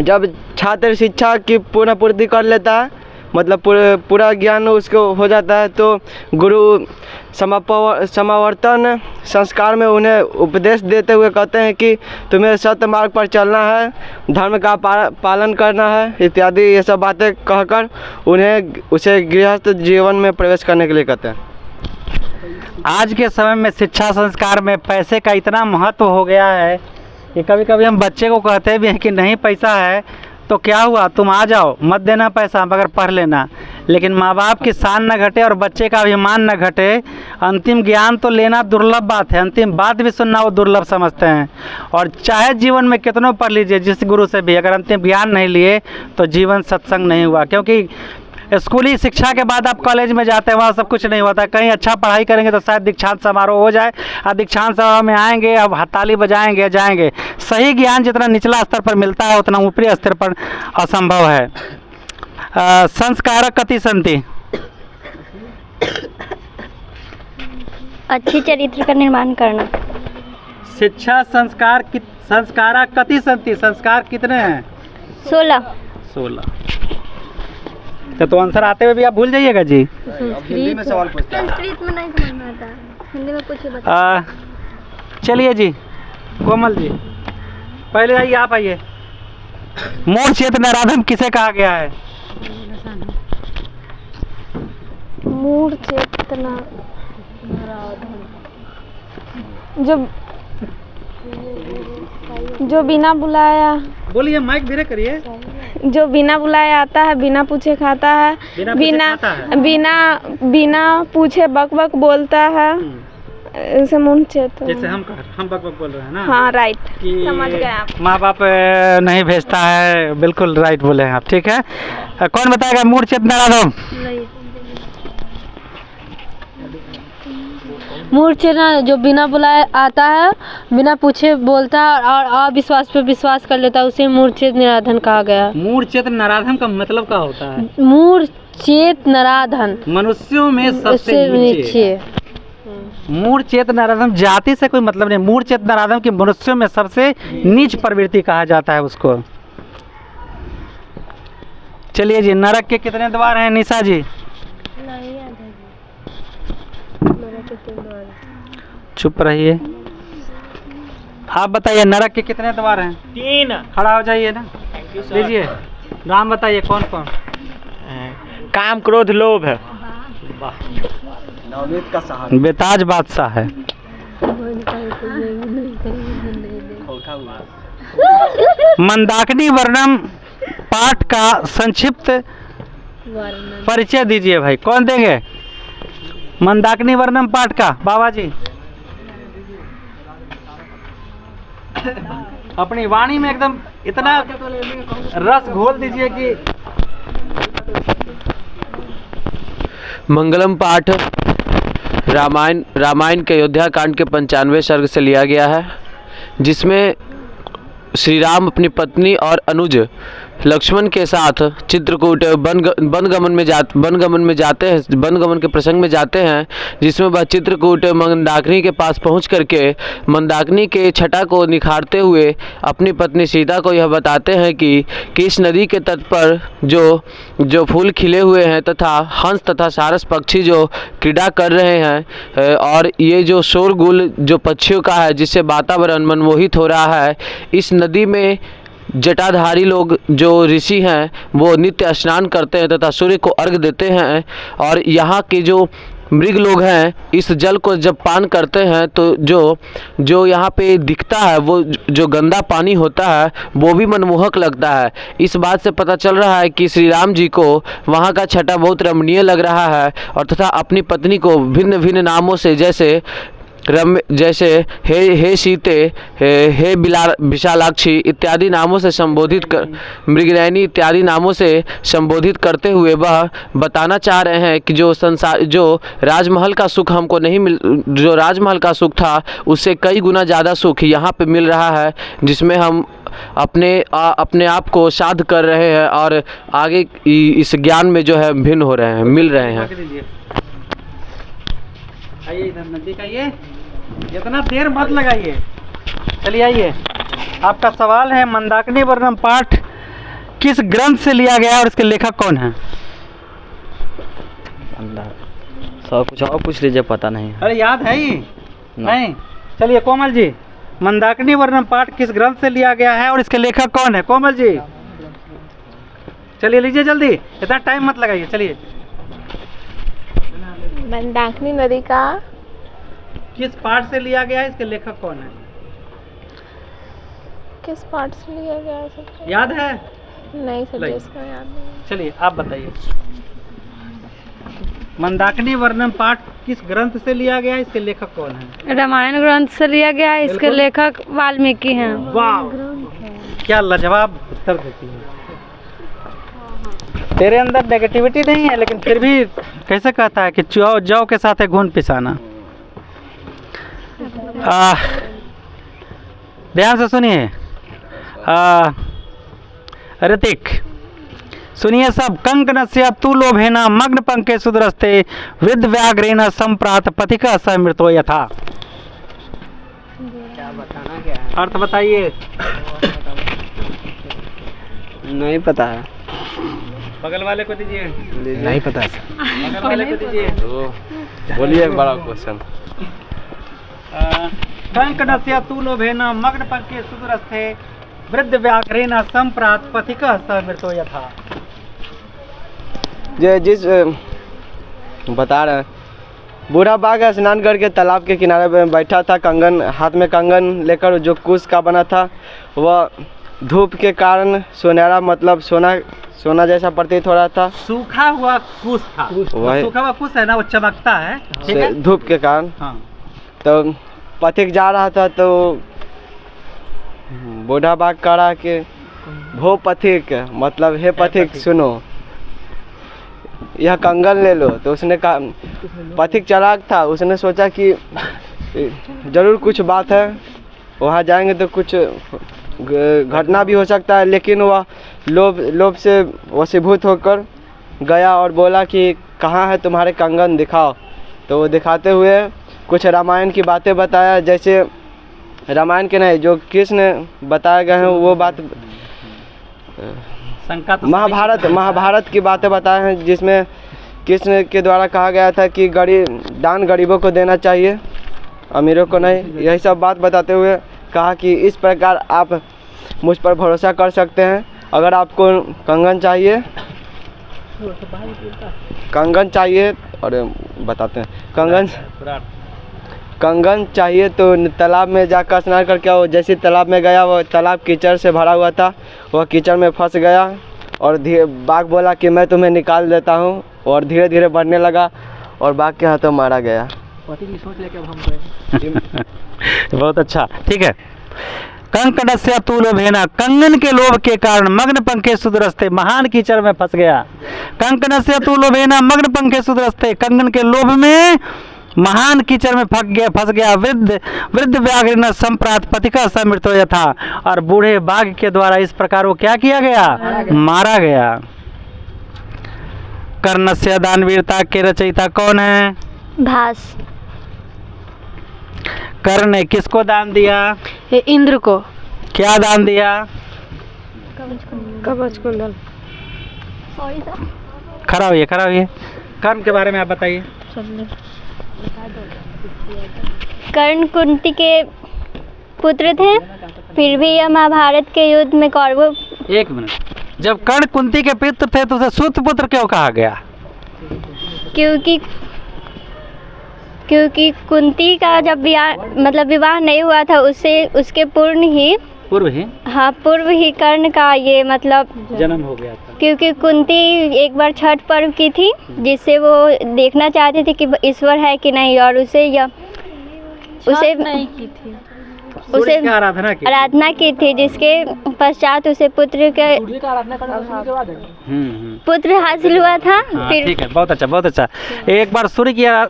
जब छात्र शिक्षा की पूर्ण पूर्ति कर लेता है, मतलब पूरा ज्ञान उसको हो जाता है, तो गुरु समावर्तन संस्कार में उन्हें उपदेश देते हुए कहते हैं कि तुम्हें सत्य मार्ग पर चलना है, धर्म का पालन करना है इत्यादि, ये सब बातें कहकर उसे गृहस्थ जीवन में प्रवेश करने के लिए कहते हैं। आज के समय में शिक्षा संस्कार में पैसे का इतना महत्व हो गया है कि कभी कभी हम बच्चे को कहते भी हैं कि नहीं पैसा है तो क्या हुआ, तुम आ जाओ, मत देना पैसा मगर पढ़ लेना। लेकिन माँ बाप की शान न घटे और बच्चे का अभिमान न घटे। अंतिम ज्ञान तो लेना दुर्लभ बात है, अंतिम बात भी सुनना वो दुर्लभ समझते हैं। और चाहे जीवन में कितनों पढ़ लीजिए जिस गुरु से भी, अगर अंतिम ज्ञान नहीं लिए तो जीवन सत्संग नहीं हुआ। क्योंकि स्कूली शिक्षा के बाद आप कॉलेज में जाते हैं, वहाँ सब कुछ नहीं होता। कहीं अच्छा पढ़ाई करेंगे तो शायद दीक्षांत समारोह हो जाए, और दीक्षांत समारोह में आएंगे, अब ताली बजाएंगे, जाएंगे। सही ज्ञान जितना निचला स्तर पर मिलता है उतना ऊपरी स्तर पर असंभव है। संस्कारक कति संति? अच्छी चरित्र का निर्माण करना। शिक्षा संस्कारा कति सन्ति, संस्कार कितने हैं? 16। 16। तो आंसर आते हुए भी आप भूल जाइएगा जी। हिंदी में सवाल पूछता है। संस्कृत में नहीं समझ में आता, हिंदी में कुछ बता। चलिए जी, कोमल जी पहले आइए, आप आइए। मूल चेत नराधम किसे कहा गया है? मूढ़ चेतना जो बिना बुलाया, बोलिए, माइक धीरे करिए। जो बिना बुलाए आता है, बिना पूछे खाता है, बिना पूछे बक बक बोलता है, इसे मूढ़ चेतना। जैसे हम बक बक बोल रहे हैं ना। हाँ राइट, कि समझ गए आप। माँ बाप नहीं भेजता है, बिल्कुल राइट बोले हैं आप। ठीक है, कौन बताएगा मूढ़ चेत नराधम? मूढ़ चेतना जो बिना बुलाए आता है, बिना पूछे बोलता है और अविश्वास पे विश्वास कर लेता है, उसे मूढ़ चेत नराधन कहा गया। मूढ़ चेत नराधम का मतलब क्या होता है? मूढ़ चेत नराधन मनुष्यों में सबसे नीचे। मूढ़ चेत नराधम जाति से कोई मतलब नहीं। मूढ़ चेत नराधम की मनुष्यों में सबसे नीच प्रवृत्ति कहा जाता है उसको। चलिए जी, नरक के कितने द्वार हैं निशा जी? चुप रहिए, आप बताइए नरक के कितने द्वार हैं? 3। खड़ा हो जाइए ना, लीजिए नाम बताइए कौन कौन। काम, क्रोध, लोभ है। नवनीत का सहारा। बेताज बादशाह है। मंदाकिनी वर्णम पाठ का संक्षिप्त परिचय दीजिए भाई, कौन देंगे? मंदाकिनी वर्णम पाठ का बाबा जी अपनी वाणी में एकदम इतना रस घोल दीजिए कि। मंगलम पाठ रामायण के अयोध्या कांड के 95वें सर्ग से लिया गया है, जिसमें श्री राम अपनी पत्नी और अनुज लक्ष्मण के साथ चित्रकूट वनगमन के प्रसंग में जाते हैं, जिसमें वह चित्रकूट मंदाकिनी के पास पहुंच करके मंदाकिनी के छटा को निखारते हुए अपनी पत्नी सीता को यह बताते हैं कि इस नदी के तट पर जो फूल खिले हुए हैं तथा हंस तथा सारस पक्षी जो क्रीड़ा कर रहे हैं, और ये जो शोरगुल जो पक्षियों का है जिससे वातावरण मनमोहित हो रहा है, इस नदी में जटाधारी लोग जो ऋषि हैं वो नित्य स्नान करते हैं तथा सूर्य को अर्घ देते हैं, और यहाँ के जो मृग लोग हैं इस जल को जब पान करते हैं तो जो यहाँ पे दिखता है वो जो गंदा पानी होता है वो भी मनमोहक लगता है। इस बात से पता चल रहा है कि श्री राम जी को वहाँ का छटा बहुत रमणीय लग रहा है, और तथा अपनी पत्नी को भिन्न भिन्न नामों से जैसे हे सीते, हे विशालाक्षी इत्यादि नामों से संबोधित कर, मृगनयनी इत्यादि नामों से संबोधित करते हुए वह बताना चाह रहे हैं कि जो राजमहल का सुख हमको नहीं जो राजमहल का सुख था उससे कई गुना ज़्यादा सुख यहाँ पे मिल रहा है, जिसमें हम अपने आप को साध कर रहे हैं और आगे इस ज्ञान में जो है भिन्न हो रहे हैं, मिल रहे हैं। आइए इधर नजदीक आइए, इतना देर मत लगाइए। चलिए आइए, आपका सवाल है मंदाकिनी वर्णम पाठ किस ग्रंथ से लिया गया और इसके लेखक कौन है? सब कुछ और पूछ लीजिए, पता नहीं। अरे याद है ही नहीं। चलिए कोमल जी, मंदाकिनी वर्णम पाठ किस ग्रंथ से लिया गया है और इसके लेखक कौन है? कोमल जी चलिए लीजिए जल्दी, इतना टाइम मत लगाइए। चलिए, मंदाकिनी नदी का किस पाठ से लिया गया है, इसके लेखक कौन है? किस पाठ से लिया गया है सर? याद है? नहीं सर, इसका याद नहीं। चलिए आप बताइए, मंदाकिनी वर्णम पाठ किस ग्रंथ से लिया गया है, इसके लेखक कौन है? रामायण ग्रंथ से लिया गया है, इसके लेखक वाल्मीकि हैं। वाह, क्या लाजवाब उत्तर देती है। तेरे अंदर नेगेटिविटी नहीं है, लेकिन फिर भी कैसे कहता है कि जौ के साथ है घून पिसाना। ध्यान से सुनिए ऋतिक, सुनिए सब। कंकनस्य तु लोभेन मग्न पंके सुदरस्ते विद व्याघ्रेण संप्रात पथिका स मृतो यथा। अर्थ बताइए। नहीं पता है। बगल वाले को दीजिए। नहीं पता है। बगल वाले को दीजिए। बोलिए एक बड़ा क्वेश्चन। कंकणस्य तु लोभेन मग्नपङ्के सुदूरस्थे वृद्ध व्याघ्रेण सम्प्रात पथिकः स मृतो यथा। जिस बता रहे हैं, बूढ़ा बाघ स्नान करके तालाब के किनारे पे बैठा था, कंगन हाथ में कंगन लेकर, जो कुश का बना था वह धूप के कारण सुनहरा, मतलब सोना जैसा प्रतीत हो रहा था। सूखा हुआ कुश था। सूखा हुआ कुश है ना, वो चमकता है, ठीक है? धूप के कारण। हाँ। तो पथिक जा रहा था तो बूढ़ा बाघ कह रहा कि भो पथिक, मतलब हे पथिक सुनो, यह कंगन ले लो। तो उसने कहा, पथिक चालाक था, उसने सोचा कि जरूर कुछ बात है, वहाँ जाएंगे तो कुछ घटना भी हो सकता है, लेकिन वह लोभ से वशीभूत होकर गया और बोला कि कहाँ है तुम्हारे कंगन, दिखाओ। तो वो दिखाते हुए कुछ रामायण की बातें बताया, जैसे रामायण के नहीं, जो कृष्ण बताए गए हैं वो बात, महाभारत की बातें बताए हैं, जिसमें कृष्ण के द्वारा कहा गया था कि दान गरीबों को देना चाहिए, अमीरों को नहीं। यही सब बात बताते हुए कहा कि इस प्रकार आप मुझ पर भरोसा कर सकते हैं। अगर आपको कंगन चाहिए और बताते हैं, कंगन चाहिए तो तालाब में जाकर स्नान करके आओ। जैसे तालाब में गया, वो तालाब कीचड़ से भरा हुआ था, वह कीचड़ में फंस गया और बाघ बोला कि मैं तुम्हें निकाल देता हूँ, और धीरे धीरे बढ़ने लगा और बाघ के हाथों मारा गया। बहुत अच्छा, ठीक है। कंकणस्य तु लोभेन, कंगन के लोभ के कारण मग्नपंखे सुदूरस्थे, महान कीचड़ में फंस गया। कंकणस्य तु लोभेन मग्नपंखे सुदूरस्थे, कंगन के लोभ में महान कीचड़ में फंस गया। वृद्ध व्याघ्रेण सम्प्रात पथिकः स मृतो यथा, और बूढ़े बाघ के द्वारा इस प्रकार वो क्या किया गया, मारा गया। कर्णस्य दानवीरता के रचयिता कौन है? भास। कर्ण ने किसको दान दिया? इंद्र को। क्या दान दिया? कवच कुंडल। खड़ा होइए, खड़ा होइए। कर्ण के बारे में आप बताइए। कर्ण कुंती के पुत्र थे, फिर भी यह महाभारत के युद्ध में कौरवों। एक मिनट, जब कर्ण कुंती के पुत्र थे तो उसे सूत पुत्र क्यों कहा गया? क्योंकि कुंती का जब विवाह नहीं हुआ था, उसके पूर्व ही कर्ण का ये जन्म हो गया था। क्योंकि कुंती एक बार छठ पर्व की थी, जिससे वो देखना चाहती थी कि ईश्वर है कि नहीं, और उसे नहीं की थी, उसे आराधना की थी, जिसके पश्चात उसे पुत्र हासिल हुआ था। फिर ठीक है, बहुत अच्छा, बहुत अच्छा। एक बार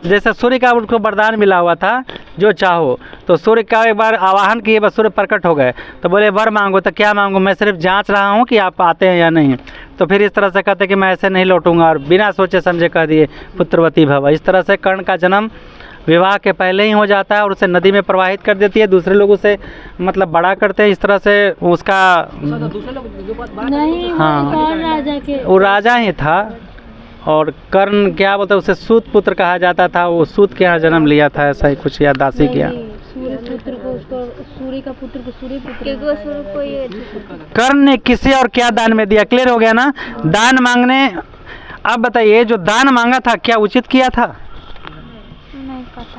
जैसे सूर्य का उनको वरदान मिला हुआ था, जो चाहो, तो सूर्य का एक बार आवाहन किए, बस सूर्य प्रकट हो गए, तो बोले वर मांगो। तो क्या मांगो? मैं सिर्फ जांच रहा हूँ कि आप आते हैं या नहीं। तो फिर इस तरह से कहते कि मैं ऐसे नहीं लौटूंगा, और बिना सोचे समझे कह दिए पुत्रवती भव। इस तरह से कर्ण का जन्म विवाह के पहले ही हो जाता है, और उसे नदी में प्रवाहित कर देती है, दूसरे लोग उसे बड़ा करते हैं। इस तरह से उसका नहीं, हाँ, राजा के वो राजा ही था। और कर्ण क्या बोलते, उसे सूत पुत्र कहा जाता था, वो सूत के यहाँ जन्म लिया था, ऐसा ही कुछ याददासी किया। सूर्य का पुत्र को सूर्य पुत्र। कर्ण ने किसे और क्या दान में दिया? क्लियर हो गया ना? दान मांगने। अब बताइए, जो दान मांगा था क्या उचित किया था?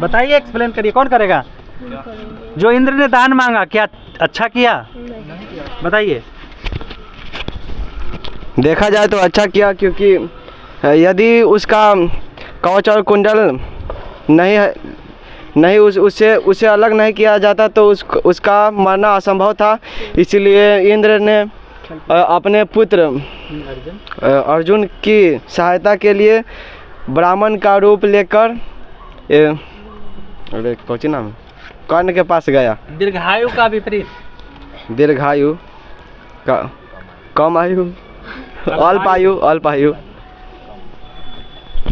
बताइए, एक्सप्लेन करिए, कौन करेगा? जो इंद्र ने दान मांगा, क्या अच्छा किया? बताइए। देखा जाए तो अच्छा किया, क्योंकि यदि उसका कवच और कुंडल नहीं उससे अलग नहीं किया जाता तो उसका मरना असंभव था। इसलिए इंद्र ने अपने पुत्र अर्जुन की सहायता के लिए ब्राह्मण का रूप लेकर कौन नाम कर्ण के पास गया। दीर्घायु का विपरीत, दीर्घायु का कम आयु, अल्प आयु।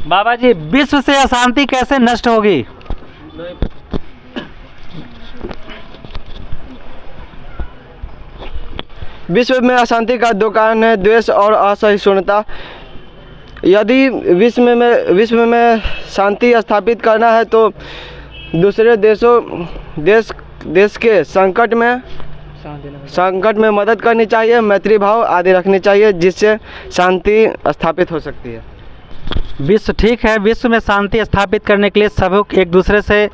बाबा जी, विश्व से अशांति कैसे नष्ट होगी? विश्व में अशांति का दो कारण है, द्वेष और असहिष्णुता। यदि विश्व में शांति स्थापित करना है तो दूसरे देश के संकट में मदद करनी चाहिए, मैत्री भाव आदि रखनी चाहिए, जिससे शांति स्थापित हो सकती है। विश्व ठीक है, विश्व में शांति स्थापित करने के लिए सब एक दूसरे से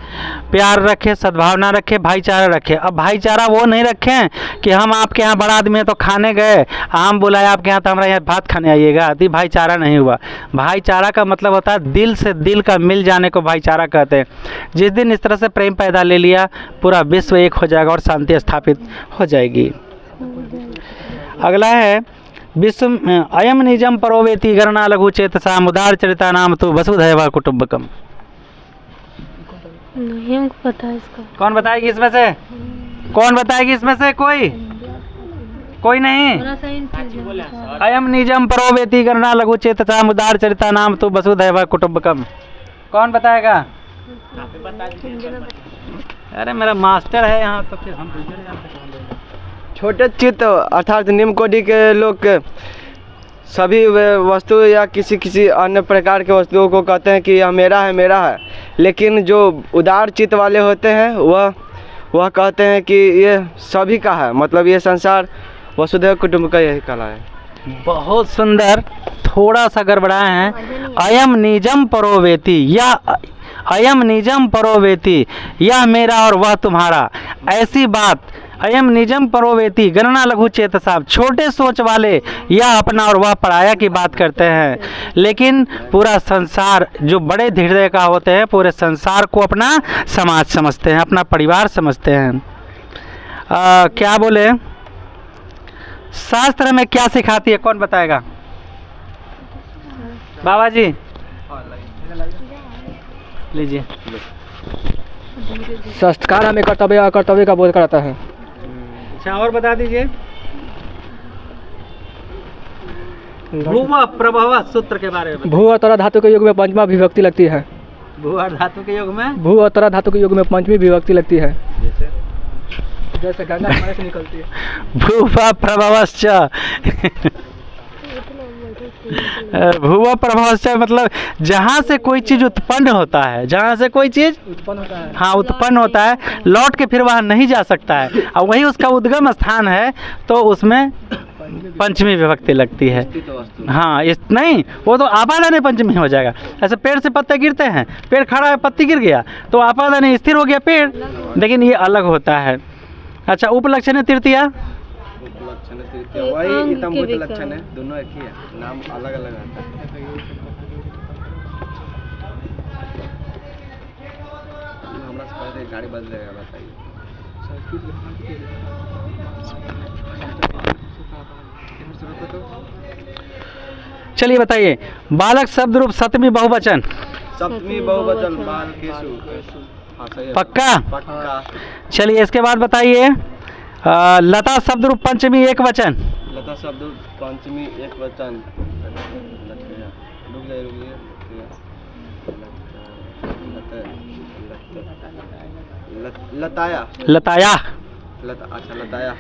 प्यार रखें, सद्भावना रखें, भाईचारा रखें। अब भाईचारा वो नहीं रखें कि हम आपके यहाँ बड़ा आदमी है तो खाने गए, आम बुलाया आपके यहाँ तो हमारे यहाँ भात खाने आइएगा, तो भाईचारा नहीं हुआ। भाईचारा का मतलब होता है दिल से दिल का मिल जाने को भाईचारा कहते हैं। जिस दिन इस तरह से प्रेम पैदा ले लिया, पूरा विश्व एक हो जाएगा और शांति स्थापित हो जाएगी। अगला है विश्व अयम निजम परोवेति गणना लघु चेतसा मुदार चरिता नाम तो वसुधैव कुटुंबकम। नहीं हमको पता है इसका। कौन बताएगी इसमें से? कौन बताएगी इसमें से? कोई नहीं। अयम निजम परोवेति गणना लघु चेतसा मुदार चरिता नाम तो वसुधैव कुटुंबकम। कौन बताएगा? अरे मेरा मास्टर है यहाँ तो फिर हम छोटे चित्त अर्थात निम्न कोटि के लोग सभी वस्तु या किसी अन्य प्रकार के वस्तुओं को कहते हैं कि यह मेरा है, लेकिन जो उदार चित्त वाले होते हैं वह कहते हैं कि ये सभी का है, मतलब ये संसार वसुधैव कुटुंब का यही कला है। बहुत सुंदर। थोड़ा सा गड़बड़ाए हैं। अयम निजम परोवेति या अयम निजम परोवेति, यह मेरा और वह तुम्हारा, ऐसी बात। अयम निजम परोवेति गणना लघु चेतसा, छोटे सोच वाले यह अपना और वह पराया की बात करते हैं, लेकिन पूरा संसार जो बड़े हृदय का होते हैं पूरे संसार को अपना समाज समझते हैं, अपना परिवार समझते हैं। क्या बोले? शास्त्र में क्या सिखाती है? कौन बताएगा? बाबा जी लीजिए। संस्कार हमें कर्तव्य अकर्तव्य का बोध कराता है। अच्छा और बता दीजिए। भूव प्रभव सूत्र के बारे में। भू और तरा धातु के युग में पंचमा विभक्ति लगती है। भू और धातु के युग में? भू और तरा धातु के युग में पंचमी विभक्ति लगती है। जैसे गंगा हमारे से निकलती है। भूव प्रभवश्च भूव प्रभवश्च मतलब जहाँ से कोई चीज़ उत्पन्न होता है, जहाँ से कोई चीज़ उत्पन्न होता है, हाँ उत्पन्न होता है, लौट के फिर वहाँ नहीं जा सकता है, और वही उसका उद्गम स्थान है, तो उसमें पंचमी विभक्ति लगती है। हाँ इस नहीं, वो तो आपादान पंचमी हो जाएगा। ऐसे पेड़ से पत्ते गिरते हैं, पेड़ खड़ा है पत्ती गिर गया तो आपादान स्थिर हो गया पेड़, लेकिन ये अलग होता है। अच्छा उपलक्षण तृतीया? वही इतम्भूत लक्षण है, दोनों एक ही है, नाम अलग अलग आता है। हमरा से पहले गाड़ी बदलेगा, बताइए। चलिए बताइए। बालक शब्द रूप सप्तमी बहुवचन। सप्तमी बहुवचन बालकेषु। हाँ, सही है। पक्का? चलिए इसके बाद बताइए। लता शब्द रूप पंचमी एक वचन। लता शब्द पंचमी एक वचन। लताया। लताया। अच्छा लताया।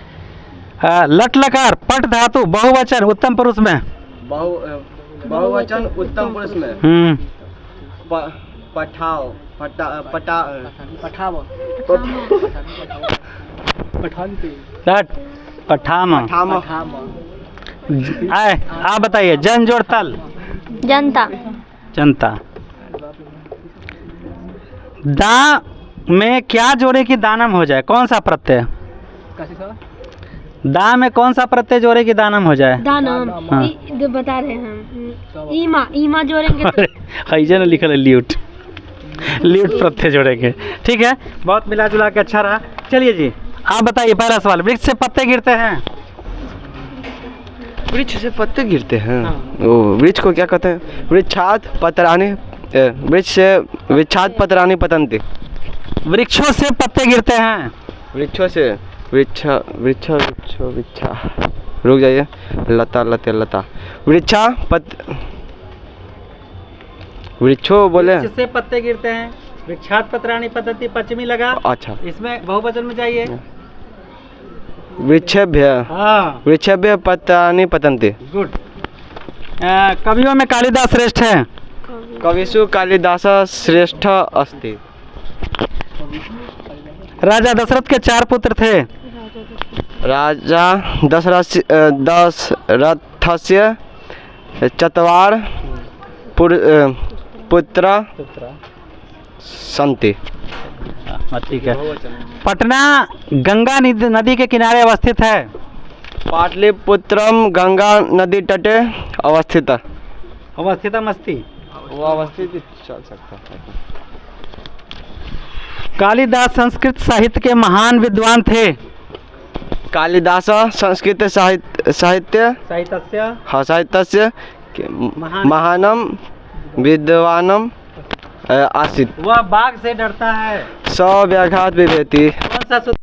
लट लकार पट धातु बहुवचन उत्तम पुरुष में। बहुवचन उत्तम पुरुष में। पठाओ पठाम। आप बताइए। जन जोड़ तल। जनता। जनता। दा में क्या जोड़े की दानम हो जाए? कौन सा प्रत्यय? दा में कौन सा प्रत्यय जोड़े की दानम हो जाए? दानम। हाँ। बता रहे हैं ईमा जोड़ेंगे तो लिखल है ल्यूट प्रत्यय जोड़ेंगे। ठीक है, बहुत मिला जुला के अच्छा रहा। चलिए जी आप बताइए पहला सवाल। वृक्ष से पत्ते गिरते हैं। वृक्ष से पत्ते गिरते हैं? ओ वृक्ष को क्या कहते हैं? वृक्षात पत्राणि। वृक्ष से वृक्षात पत्राणि पतन्ति। वृक्षों से पत्ते गिरते हैं। वृक्षों से वृक्षा रुक जाइए। लता वृक्षों बोले। वृक्ष से पत्ते गिरते हैं। वृक्षात पत्राणि पतन्ति पंचमी लगा। अच्छा इसमें बहुवचन में चाहिए। विक्षेभ्य हाँ विक्षेभ्य पत्राणि पतन्ति। गुड। कवियों में कालिदास श्रेष्ठ है। कविषु कालिदास श्रेष्ठ अस्ति। राजा दशरथ के 4 पुत्र थे। राजा दशरथस्य चत्वार पुत्र सन्ति। ठीक है। पटना गंगा नदी के किनारे अवस्थित है। पाटलिपुत्रम गंगा नदी तटे अवस्थित। अवस्थितमस्ति। वो अवस्थित चल सकता है। कालिदास संस्कृत साहित्य के महान विद्वान थे। कालिदास संस्कृत साहित्य साहित्यस्य महानम विद्वानम आसीत्। वह बाघ से डरता है। सव्याघात विभेति। कौन सा सूत्र?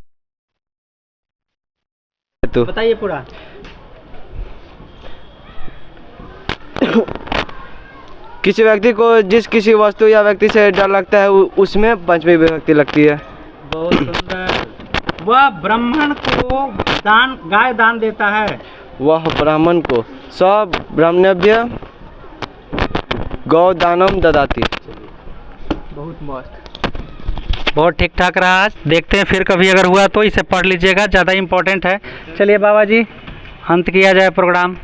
बताइए पूरा। किसी व्यक्ति को जिस किसी वस्तु या व्यक्ति से डर लगता है उसमें पंचमी विभक्ति लगती है। बहुत सुंदर। वह ब्राह्मण को गाय दान देता है। वह ब्राह्मण को सब ब्राह्मणभ्य गौ दानम ददाति। बहुत मस्त। बहुत ठीक ठाक रहा आज। देखते हैं फिर कभी अगर हुआ तो इसे पढ़ लीजिएगा, ज़्यादा इम्पोर्टेंट है। चलिए बाबा जी अंत किया जाए प्रोग्राम।